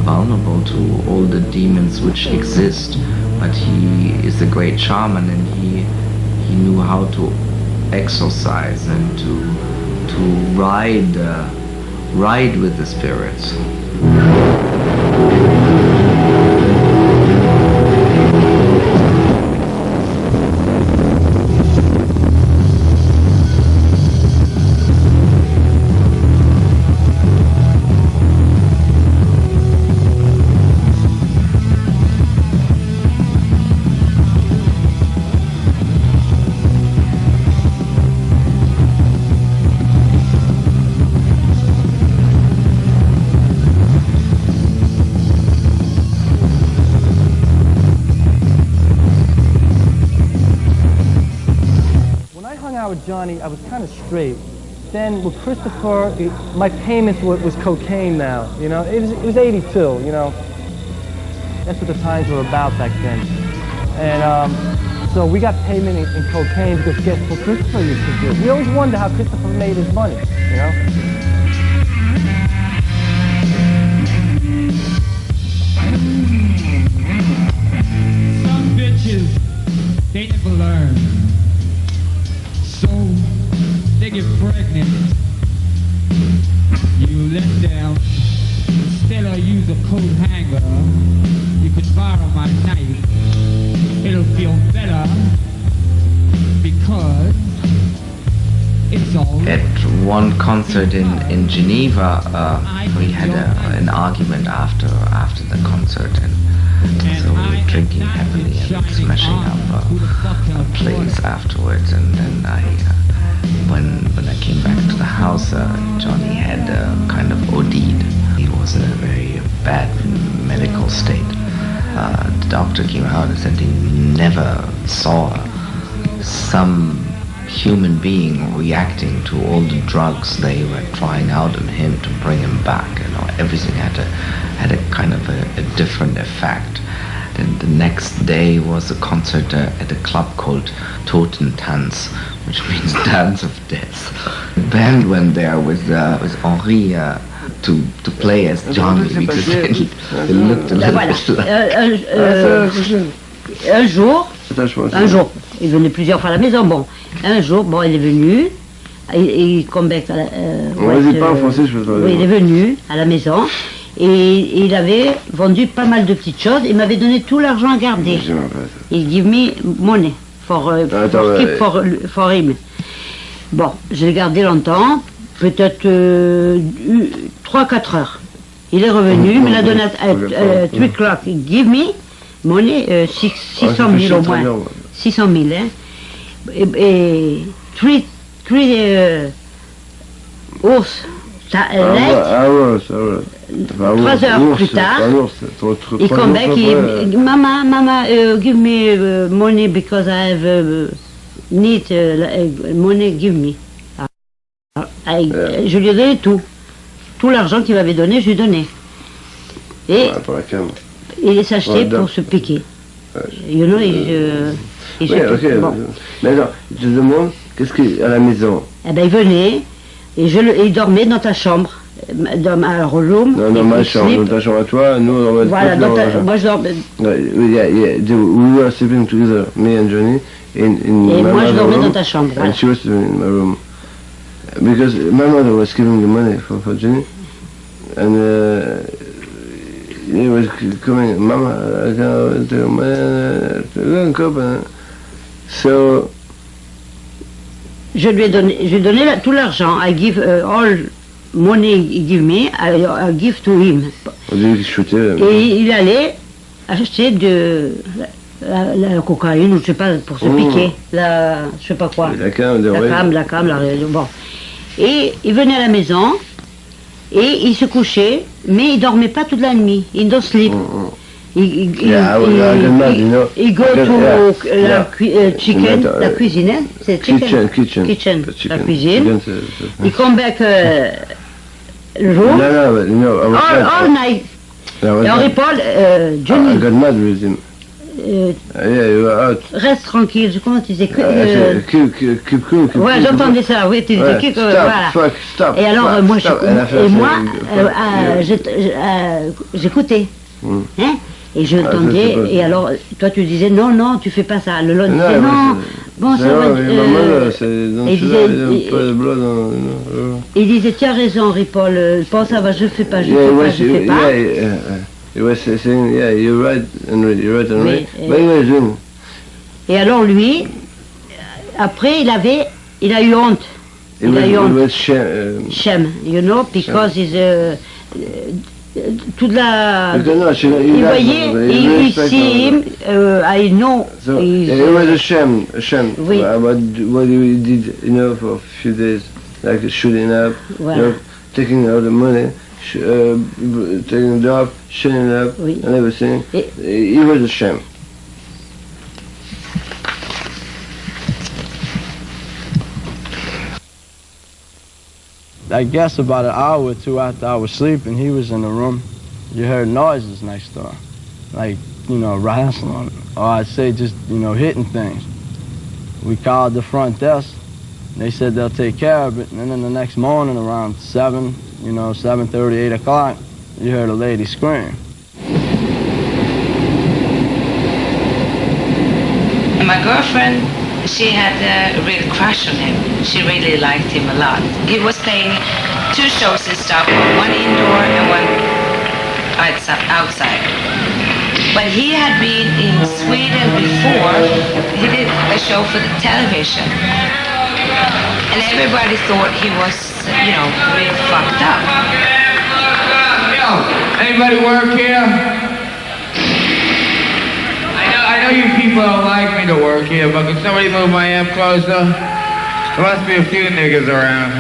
F: vulnerable to all the demons which exist, but he is a great shaman, and he knew how to exorcise and to ride with the spirits.
C: With Johnny, I was kind of straight. Then with Christopher, my payments was cocaine now. You know, it was 82. You know, that's what the times were about back then. And so we got payment in cocaine because guess what Christopher used to do? We always wonder how Christopher made his money. You know.
I: Some bitches, they never learn. So they get pregnant, you let them, instead of use a coat hanger, you could borrow my knife, it'll feel better, because it's all...
F: At one concert in Geneva, we had an argument after the concert, and so we were drinking heavily and smashing up a place afterwards. And then when I came back to the house, Johnny had kind of OD'd. He was in a very bad medical state. The doctor came out and said he never saw some human being reacting to all the drugs they were trying out on him to bring him back. You know, everything had a kind of a different effect. Then the next day was a concert at a club called Totentanz, which means dance of death. The band went there with Henri to play as Johnny, because it looked a little bit like...
N: Un jour, il venait plusieurs fois à la maison. Bon, un jour, bon, il est venu, il come back à la, oui, il est venu à la maison et il avait vendu pas mal de petites choses. Il m'avait donné tout l'argent à garder. Il give me money for him. Bon, je l'ai gardé longtemps, peut-être 3-4 heures. Il est revenu, il me l'a donné à 3 o'clock. Give me money, 600 000 au moins. 600 000, hein. Et 3 heures plus tard, il come back, Mama, give me money because I have need money, give me. Je lui ai donné tout. Tout l'argent qu'il m'avait donné, je lui ai donné. Et il s'est acheté pour se piquer. You know, Il
P: Oui, ok.
N: bon.
P: Mais alors, je te demande, qu'est-ce qu'il y a à la maison?
N: Eh ben, il venait et il dormait dans ta chambre, dans ma room.
P: Non, dans ma chambre, dans ta chambre à toi, nous on dormait
N: Voilà, moi je dormais.
P: We were sleeping together, me and Johnny, in
N: Et
P: my
N: moi je
P: mother's
N: dormais
P: room,
N: dans ta chambre. Voilà.
P: and she was in my room. Because my mother was giving the money for Johnny, and he was coming, Mama, I can't take money, so...
N: Je lui ai donné tout l'argent. I give all money he give me, I give to him. Et il allait acheter la cocaïne, ou je sais pas, pour se piquer, je sais pas quoi. La cam, bon. Et il venait à la maison, et il se couchait, mais il dormait pas toute la nuit. Il don't sleep. Il go to la cuisine, c'est kitchen, la cuisine. Il come back room, all night. Et Henri Paul, Johnny,
P: I got mad with him. You were out.
N: Reste tranquille, comment tu disais
P: keep cool.
N: Ouais, j'entendais ça, oui, tu disais voilà.
P: Stop.
N: Et alors, moi, j'écouais. Hein? Et je entendais, et alors, toi tu disais, non, tu fais pas ça. Le Lord disait, non, bon, ça va. Il disait, tu as raison, Henri Paul, bon, ça va, je fais pas.
P: He was saying, yeah, you're right, Henry.
N: Et alors lui, après, il a eu honte.
P: Il a eu honte.
N: Shame, you know, because he's toute la...
P: Il
N: voyait, il see him, I know.
P: So, it was a shame
N: oui.
P: about what he did, for a few days, like shooting up,
N: voilà.
P: Taking all the money, taking the job, shooting up,
N: oui.
P: And everything. It was a shame.
L: I guess about an hour or two after I was sleeping, he was in the room. You heard noises next door, like, wrestling, or I'd say just, hitting things. We called the front desk. They said they'll take care of it. And then the next morning around 7, 7:30, 8 o'clock, you heard a lady scream.
R: My girlfriend, she had a real crush on him. She really liked him a lot. He was playing 2 shows in Stockholm, one indoor and one outside. But he had been in Sweden before. He did a show for the television. And everybody thought he was, real fucked up.
B: Yo, anybody work here? I know you people don't like me to work here, but can somebody move my amp closer? There must be a few niggas around.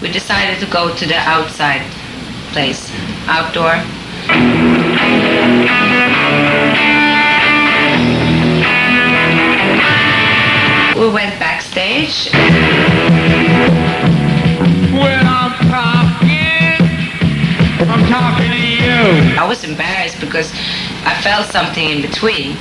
R: We decided to go to the outside place, outdoor. We went backstage.
B: When I'm talking to you.
R: I was embarrassed because I felt something in between.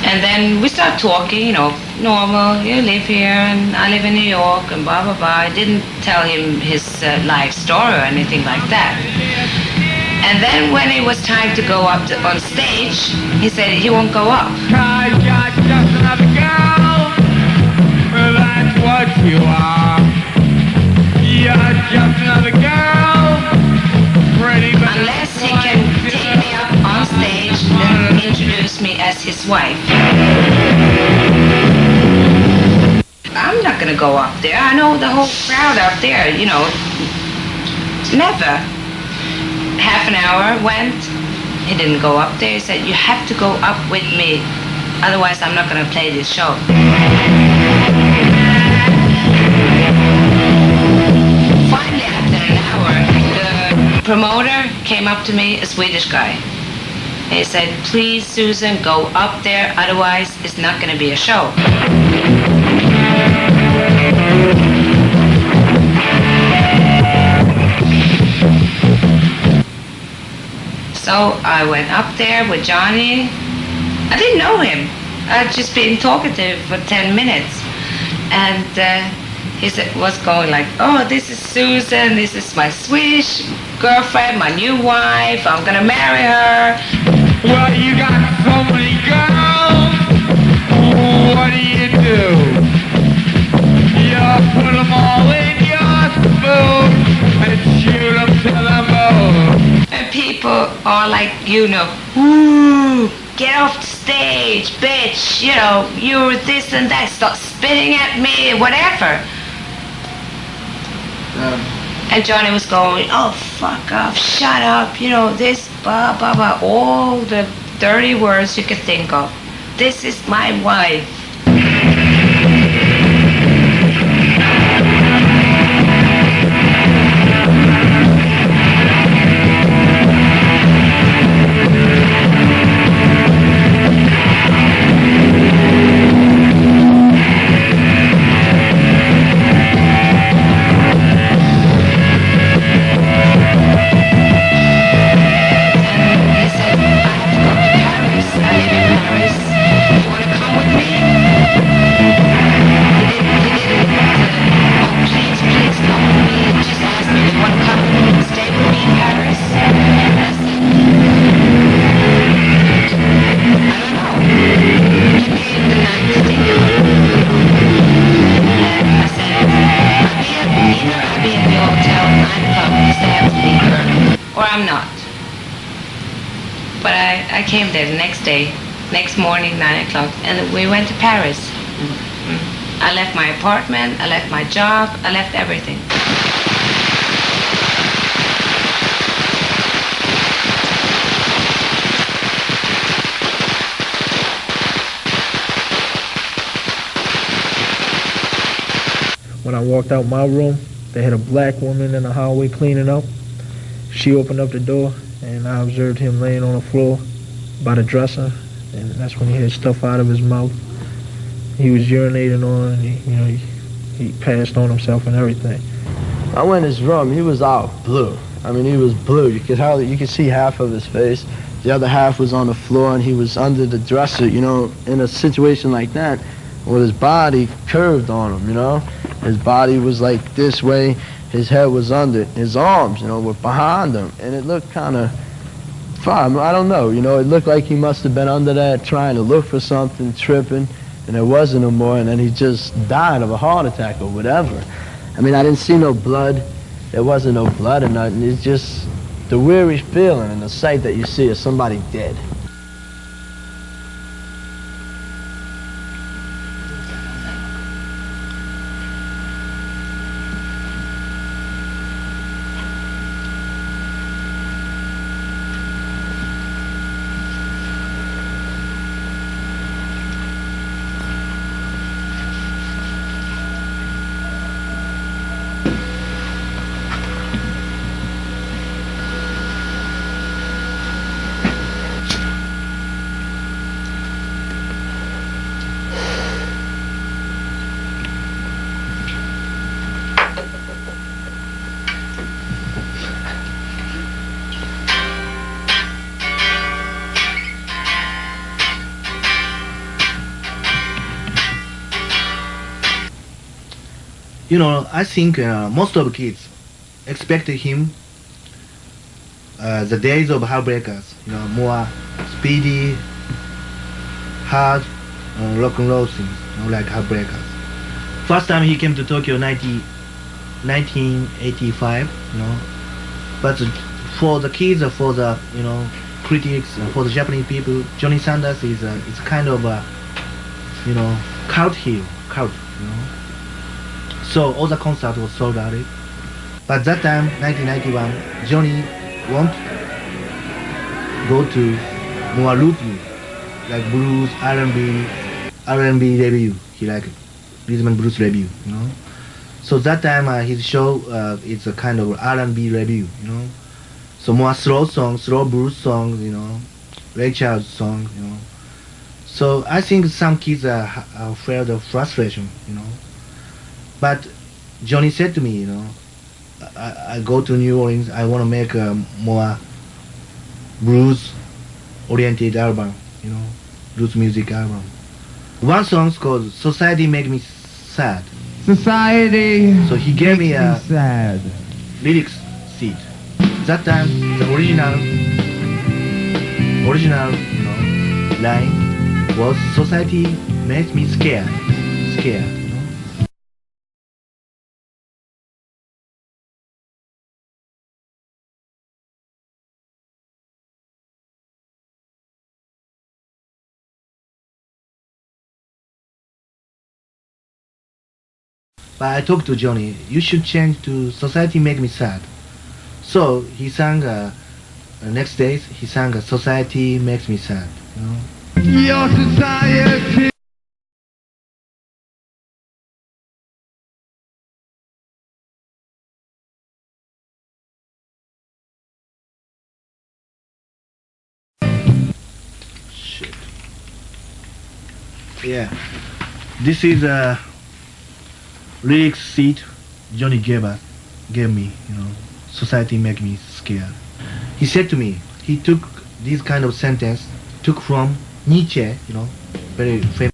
R: And then we started talking, normal, you live here and I live in New York and blah, blah, blah. I didn't tell him his life story or anything like that. And then when it was time to go up on stage, he said he won't go up.
B: I got just another girl. Well, that's what you are. You're just another girl.
R: Unless he can take me up on stage and introduce me as his wife. I'm not gonna go up there. I know the whole crowd up there, Never. Half an hour went. He didn't go up there. He said, you have to go up with me. Otherwise, I'm not gonna play this show. Finally, after an hour, the promoter came up to me, a Swedish guy. He said, please, Susan, go up there, otherwise it's not going to be a show. So I went up there with Johnny, I didn't know him. I'd just been talking to him for 10 minutes. And he was going like, oh, this is Susan, this is my Swedish girlfriend, my new wife, I'm gonna marry her.
B: Well, you got so many girls, what do? You put them all in your spoon and shoot them to the moon.
R: And people are like, you know, ooh, get off the stage, bitch, you know, you're this and that, stop spitting at me, whatever. And Johnny was going, oh, fuck off, shut up, you know, this, blah, blah, blah, all the dirty words you could think of. This is my wife. I came there the next day, next morning, 9 o'clock, and we went to Paris. I left my apartment, I left my job, I left everything.
M: When I walked out my room, they had a black woman in the hallway cleaning up. She opened up the door, and I observed him laying on the floor by the dresser, and that's when he had stuff out of his mouth. He was urinating on, and he passed on himself and everything.
L: I went in his room. He was all blue. I mean, he was blue. You could see half of his face. The other half was on the floor, and he was under the dresser. You know, in a situation like that, with his body curved on him. You know, his body was like this way. His head was under. His arms, you know, were behind him, and it looked kind of fine. I don't know. You know, it looked like he must have been under that, trying to look for something, tripping, and there wasn't no more, and then he just died of a heart attack or whatever. I mean, I didn't see no blood. There wasn't no blood or nothing. It's just the weary feeling and the sight that you see of somebody dead.
K: You know, I think most of the kids expected him the days of Heartbreakers, you know, more speedy, hard, rock and roll things, you know, like Heartbreakers. First time he came to Tokyo, 1985, you know, but for the kids, for the, you know, critics, for the Japanese people, Johnny Sanders is kind of a, you know, cult hero, you know. So all the concerts were sold out. But that time, 1991, Johnny won't go to more root music, like blues, R&B review. He liked rhythm and blues review, you know. So that time his show is a kind of R&B review, you know. So more slow songs, slow blues songs, you know, Ray Charles songs, you know. So I think some kids felt the frustration, you know. But Johnny said to me, you know, I go to New Orleans, I want to make a more blues-oriented album, you know. roots music album. One song's called Society Make Me Sad.
E: Society.
K: So he gave me a
E: sad
K: lyrics sheet. That time, the original line was society makes me scared. But I talked to Johnny, you should change to Society Make Me Sad. So he sang, next day, he sang Society Makes Me Sad. You know?
E: Your society.
K: Shit. Yeah. This is a lyrics sheet Johnny gave me, you know. Society make me scared. He said to me, he took this kind of sentence, took from Nietzsche, you know, very famous.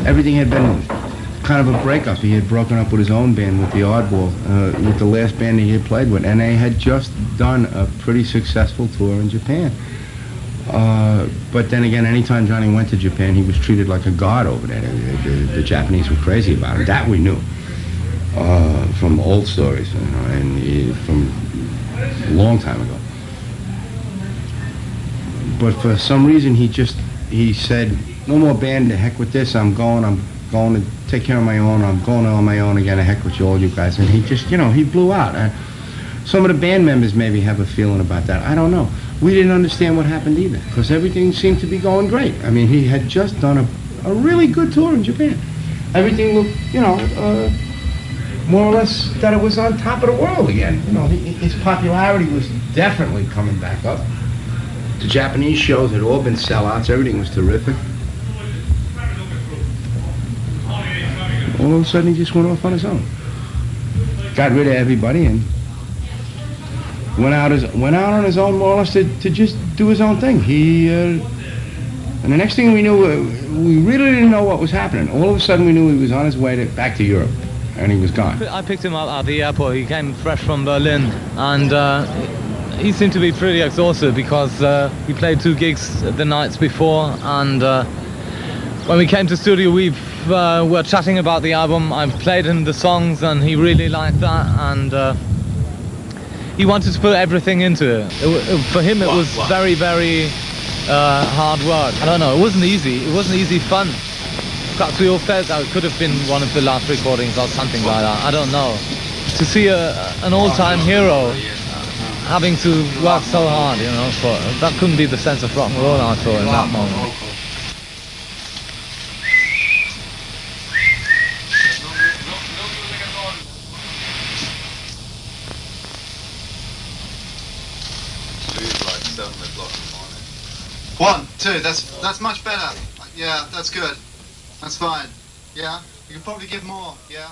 Q: Everything had been kind of a breakup. He had broken up with his own band, with the Oddball, with the last band he had played with, and they had just done a pretty successful tour in Japan. But then again, anytime Johnny went to Japan, he was treated like a god over there. The Japanese were crazy about him. That we knew from old stories, you know, and from a long time ago. But for some reason, he said, no more band, to heck with this, I'm going to take care of my own, I'm going on my own again, to heck with all you guys. And he just, you know, he blew out. Some of the band members maybe have a feeling about that, I don't know. We didn't understand what happened either, because everything seemed to be going great. I mean, he had just done a really good tour in Japan. Everything looked, you know, more or less that it was on top of the world again. You know, his popularity was definitely coming back up. The Japanese shows had all been sellouts, everything was terrific. All of a sudden, he just went off on his own. Got rid of everybody and went out on his own, more or less, to just do his own thing. He
H: And the next thing we knew, we really didn't know what was happening. All of a sudden we knew he was on his way back to Europe, and he was gone.
T: I picked him up at the airport. He came fresh from Berlin, and he seemed to be pretty exhausted because he played 2 gigs the nights before, and when we came to studio, we were chatting about the album. I played him the songs, and he really liked that, and he wanted to put everything into it. For him, it was very, very hard work. I don't know, it wasn't easy. It wasn't easy fun. Perhaps we all felt that it could have been one of the last recordings or something like that. I don't know. To see an all-time hero having to work so hard, you know, that couldn't be the sense of rock and roll, I thought, in that moment.
S: One, two, that's much better. Yeah, that's good. That's fine. Yeah, you can probably give more, yeah?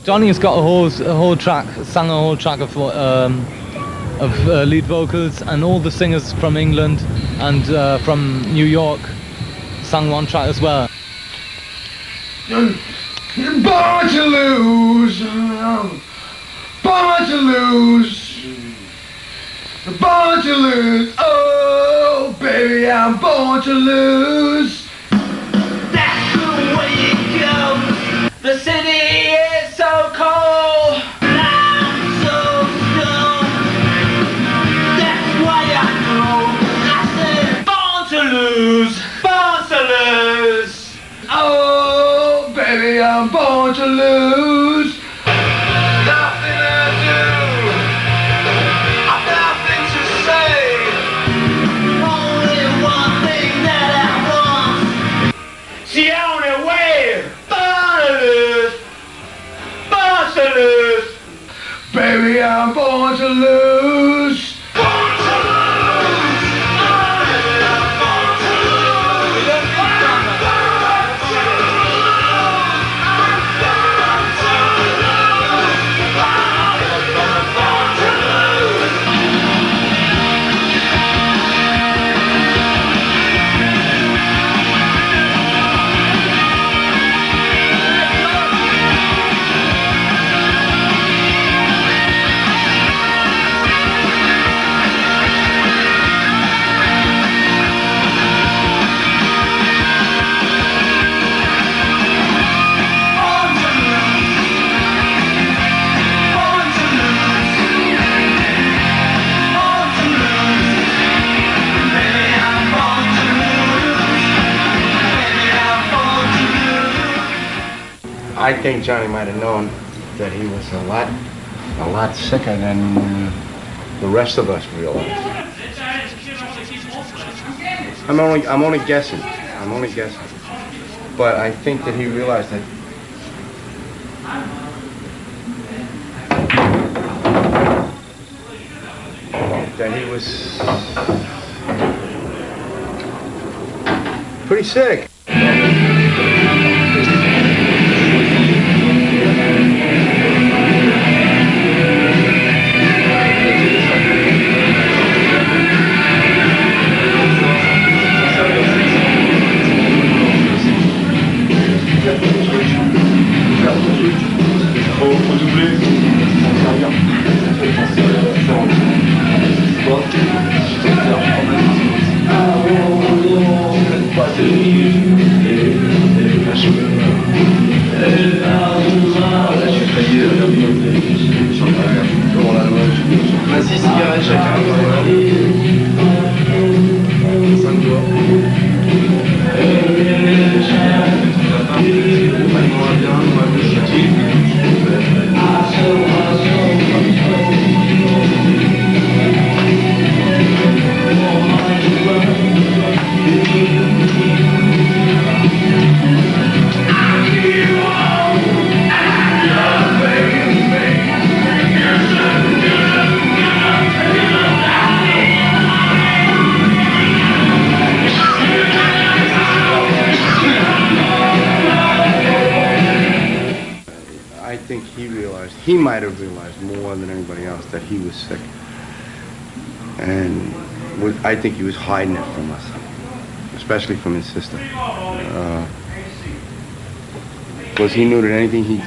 T: Johnny has got a whole track, sang a whole track of lead vocals, and all the singers from England and from New York sang one track as well.
U: Born to lose, born to lose. Born to lose, oh baby, I'm born to lose.
D: That's the way it goes. The city is so cold, and I'm so stoned. That's why I know. I said, born to lose, born to lose.
U: Oh baby, I'm born to lose. Nothing to do.
D: The only way, born to lose, born to lose.
U: Baby, I'm born to lose.
D: Born to lose. Born to lose.
H: I think Johnny might have known that he was a lot sicker than the rest of us realized. I'm only guessing. But I think that he realized that he was pretty sick. He might have realized more than anybody else that he was sick. And I think he was hiding it from us, especially from his sister. Because he knew that anything he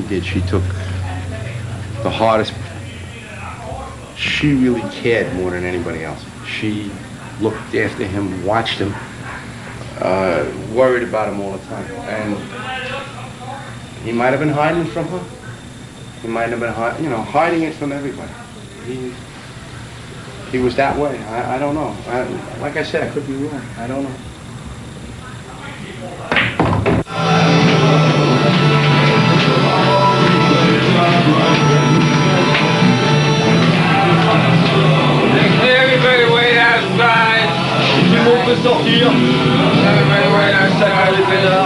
H: did, she took the hardest. She really cared more than anybody else. She looked after him, watched him, worried about him all the time. And he might have been hiding from her. He might have been, hiding it from everybody. He was that way. I don't know. Like I said, I could be wrong. I don't know.
U: Everybody wait outside. Tout le monde peut sortir. Everybody wait outside. Everybody là.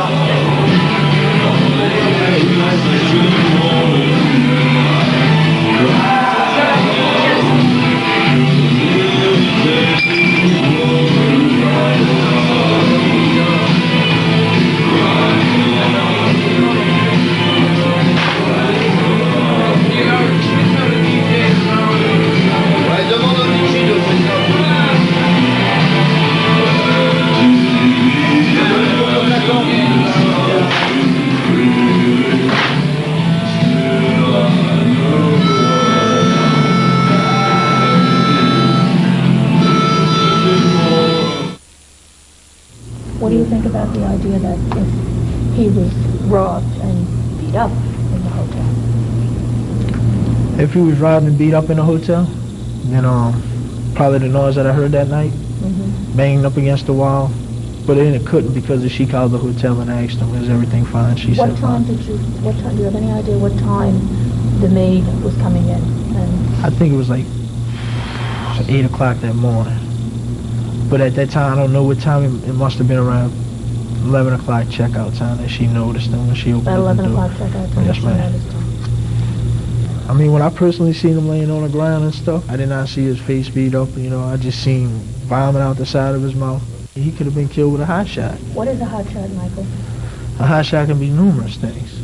J: What do you think about the idea that if he was robbed and beat up in the hotel?
M: If he was robbed and beat up in a hotel, then probably the noise that I heard that night, banging up against the wall. But then it couldn't because she called the hotel and asked him, is everything fine? She said fine.
J: Do you have any idea what time the maid was coming in? And
M: I think it was like 8 o'clock that morning. But at that time, I don't know what time, it must have been around 11 o'clock checkout time that she noticed him when she opened the door.
J: About 11 o'clock checkout time?
M: Yes, ma'am. I mean, when I personally seen him laying on the ground and stuff, I did not see his face beat up. I just seen vomit out the side of his mouth. He could have been killed with a hot shot.
J: What is a hot shot, Michael?
M: A hot shot can be numerous things.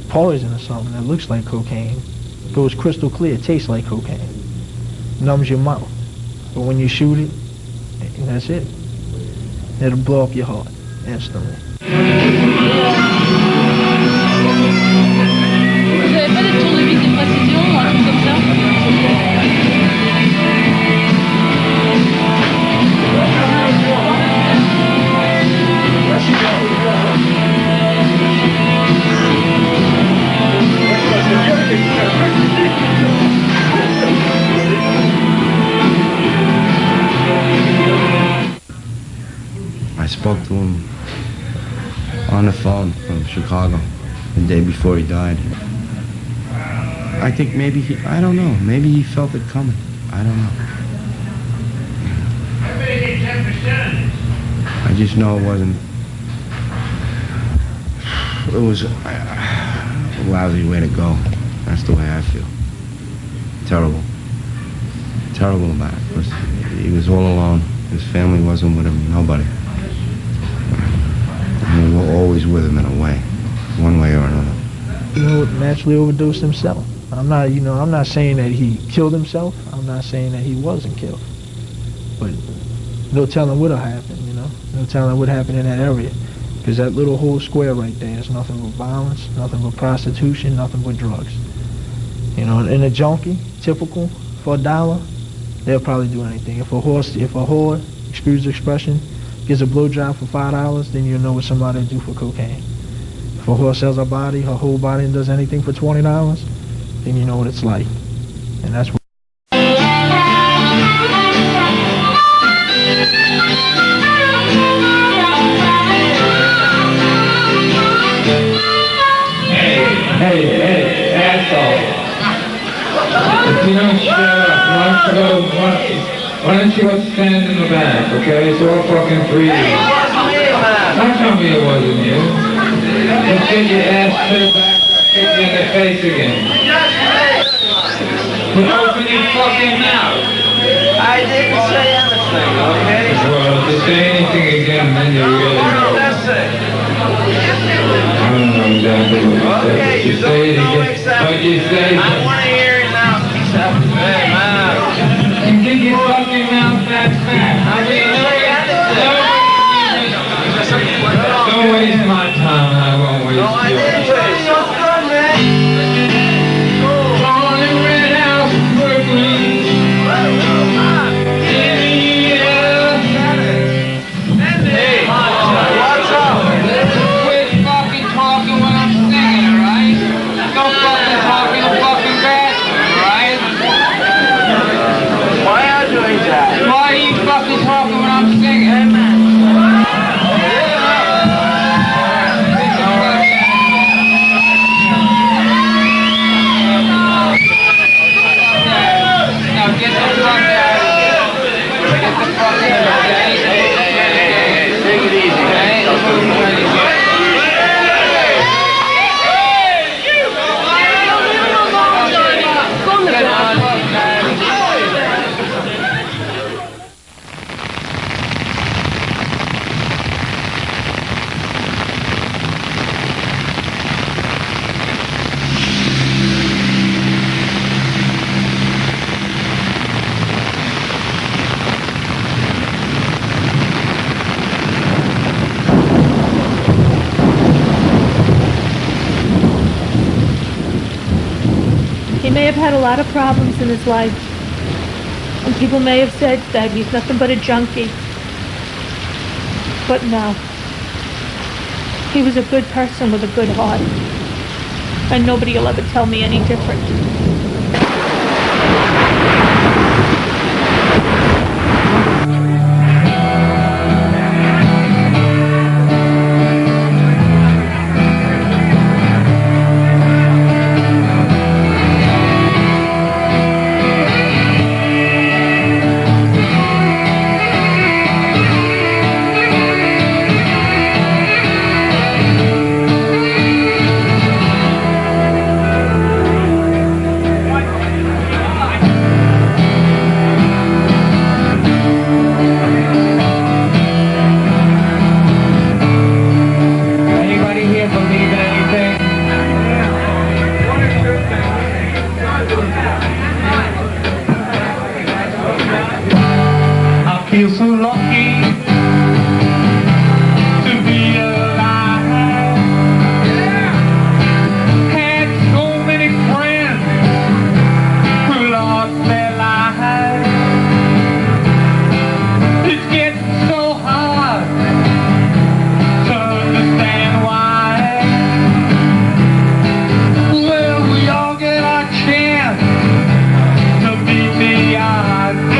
M: Poison or something that looks like cocaine. If it was crystal clear, it tastes like cocaine. Numbs your mouth. But when you shoot it, that's it. It'll blow up your heart instantly.
V: Vous n'avez pas des tours de vis, des précisions ou un truc comme ça?
H: I spoke to him on the phone from Chicago the day before he died. I think maybe I don't know, maybe he felt it coming. I don't know. I just know it was a lousy way to go. That's the way I feel. Terrible. Terrible about it. Because he was all alone. His family wasn't with him, nobody. And we were always with him in a way, one way or another.
M: Naturally overdosed himself. I'm not saying that he killed himself. I'm not saying that he wasn't killed. But no telling what happened, No telling what happened in that area. Because that little whole square right there is nothing but violence, nothing but prostitution, nothing but drugs. And a junkie, typical, for $1, they'll probably do anything. If a whore, excuse the expression, gives a blowjob for $5, then you'll know what somebody will do for cocaine. If a whore sells her body, her whole body, and does anything for $20, then you know what it's like. And that's what.
U: Hey, asshole. If you don't shut up, why don't you go stand in the back, okay? It's all fucking free. Don't tell me it wasn't you. Just get your ass to the back, I'll kick you in the face again. But open your fucking mouth.
D: I didn't say anything, okay?
U: Well, if you say anything again, then you really know. I don't know exactly what you said.
D: Okay,
U: you say it again. But you say it.
D: I want to hear it now. Hey, man.
J: have had a lot of problems in his life. And people may have said that he's nothing but a junkie. But no. He was a good person with a good heart. And nobody will ever tell me any different.
U: Feel so lucky to be alive. Had so many friends who lost their lives. It's getting so hard to understand why. Well, we all get our chance to beat the odds.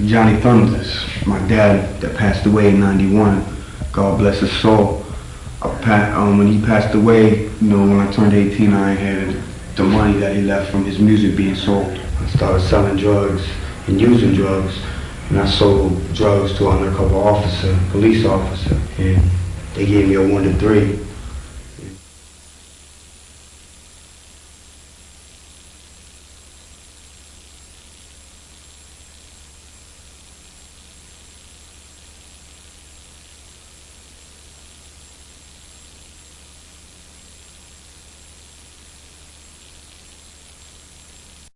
Q: Johnny Thunders, my dad that passed away in '91,
G: God bless his soul. When he passed away, when I turned 18, I had the money that he left from his music being sold. I started selling drugs and using drugs, and I sold drugs to an undercover officer, police officer, and they gave me a 1 to 3.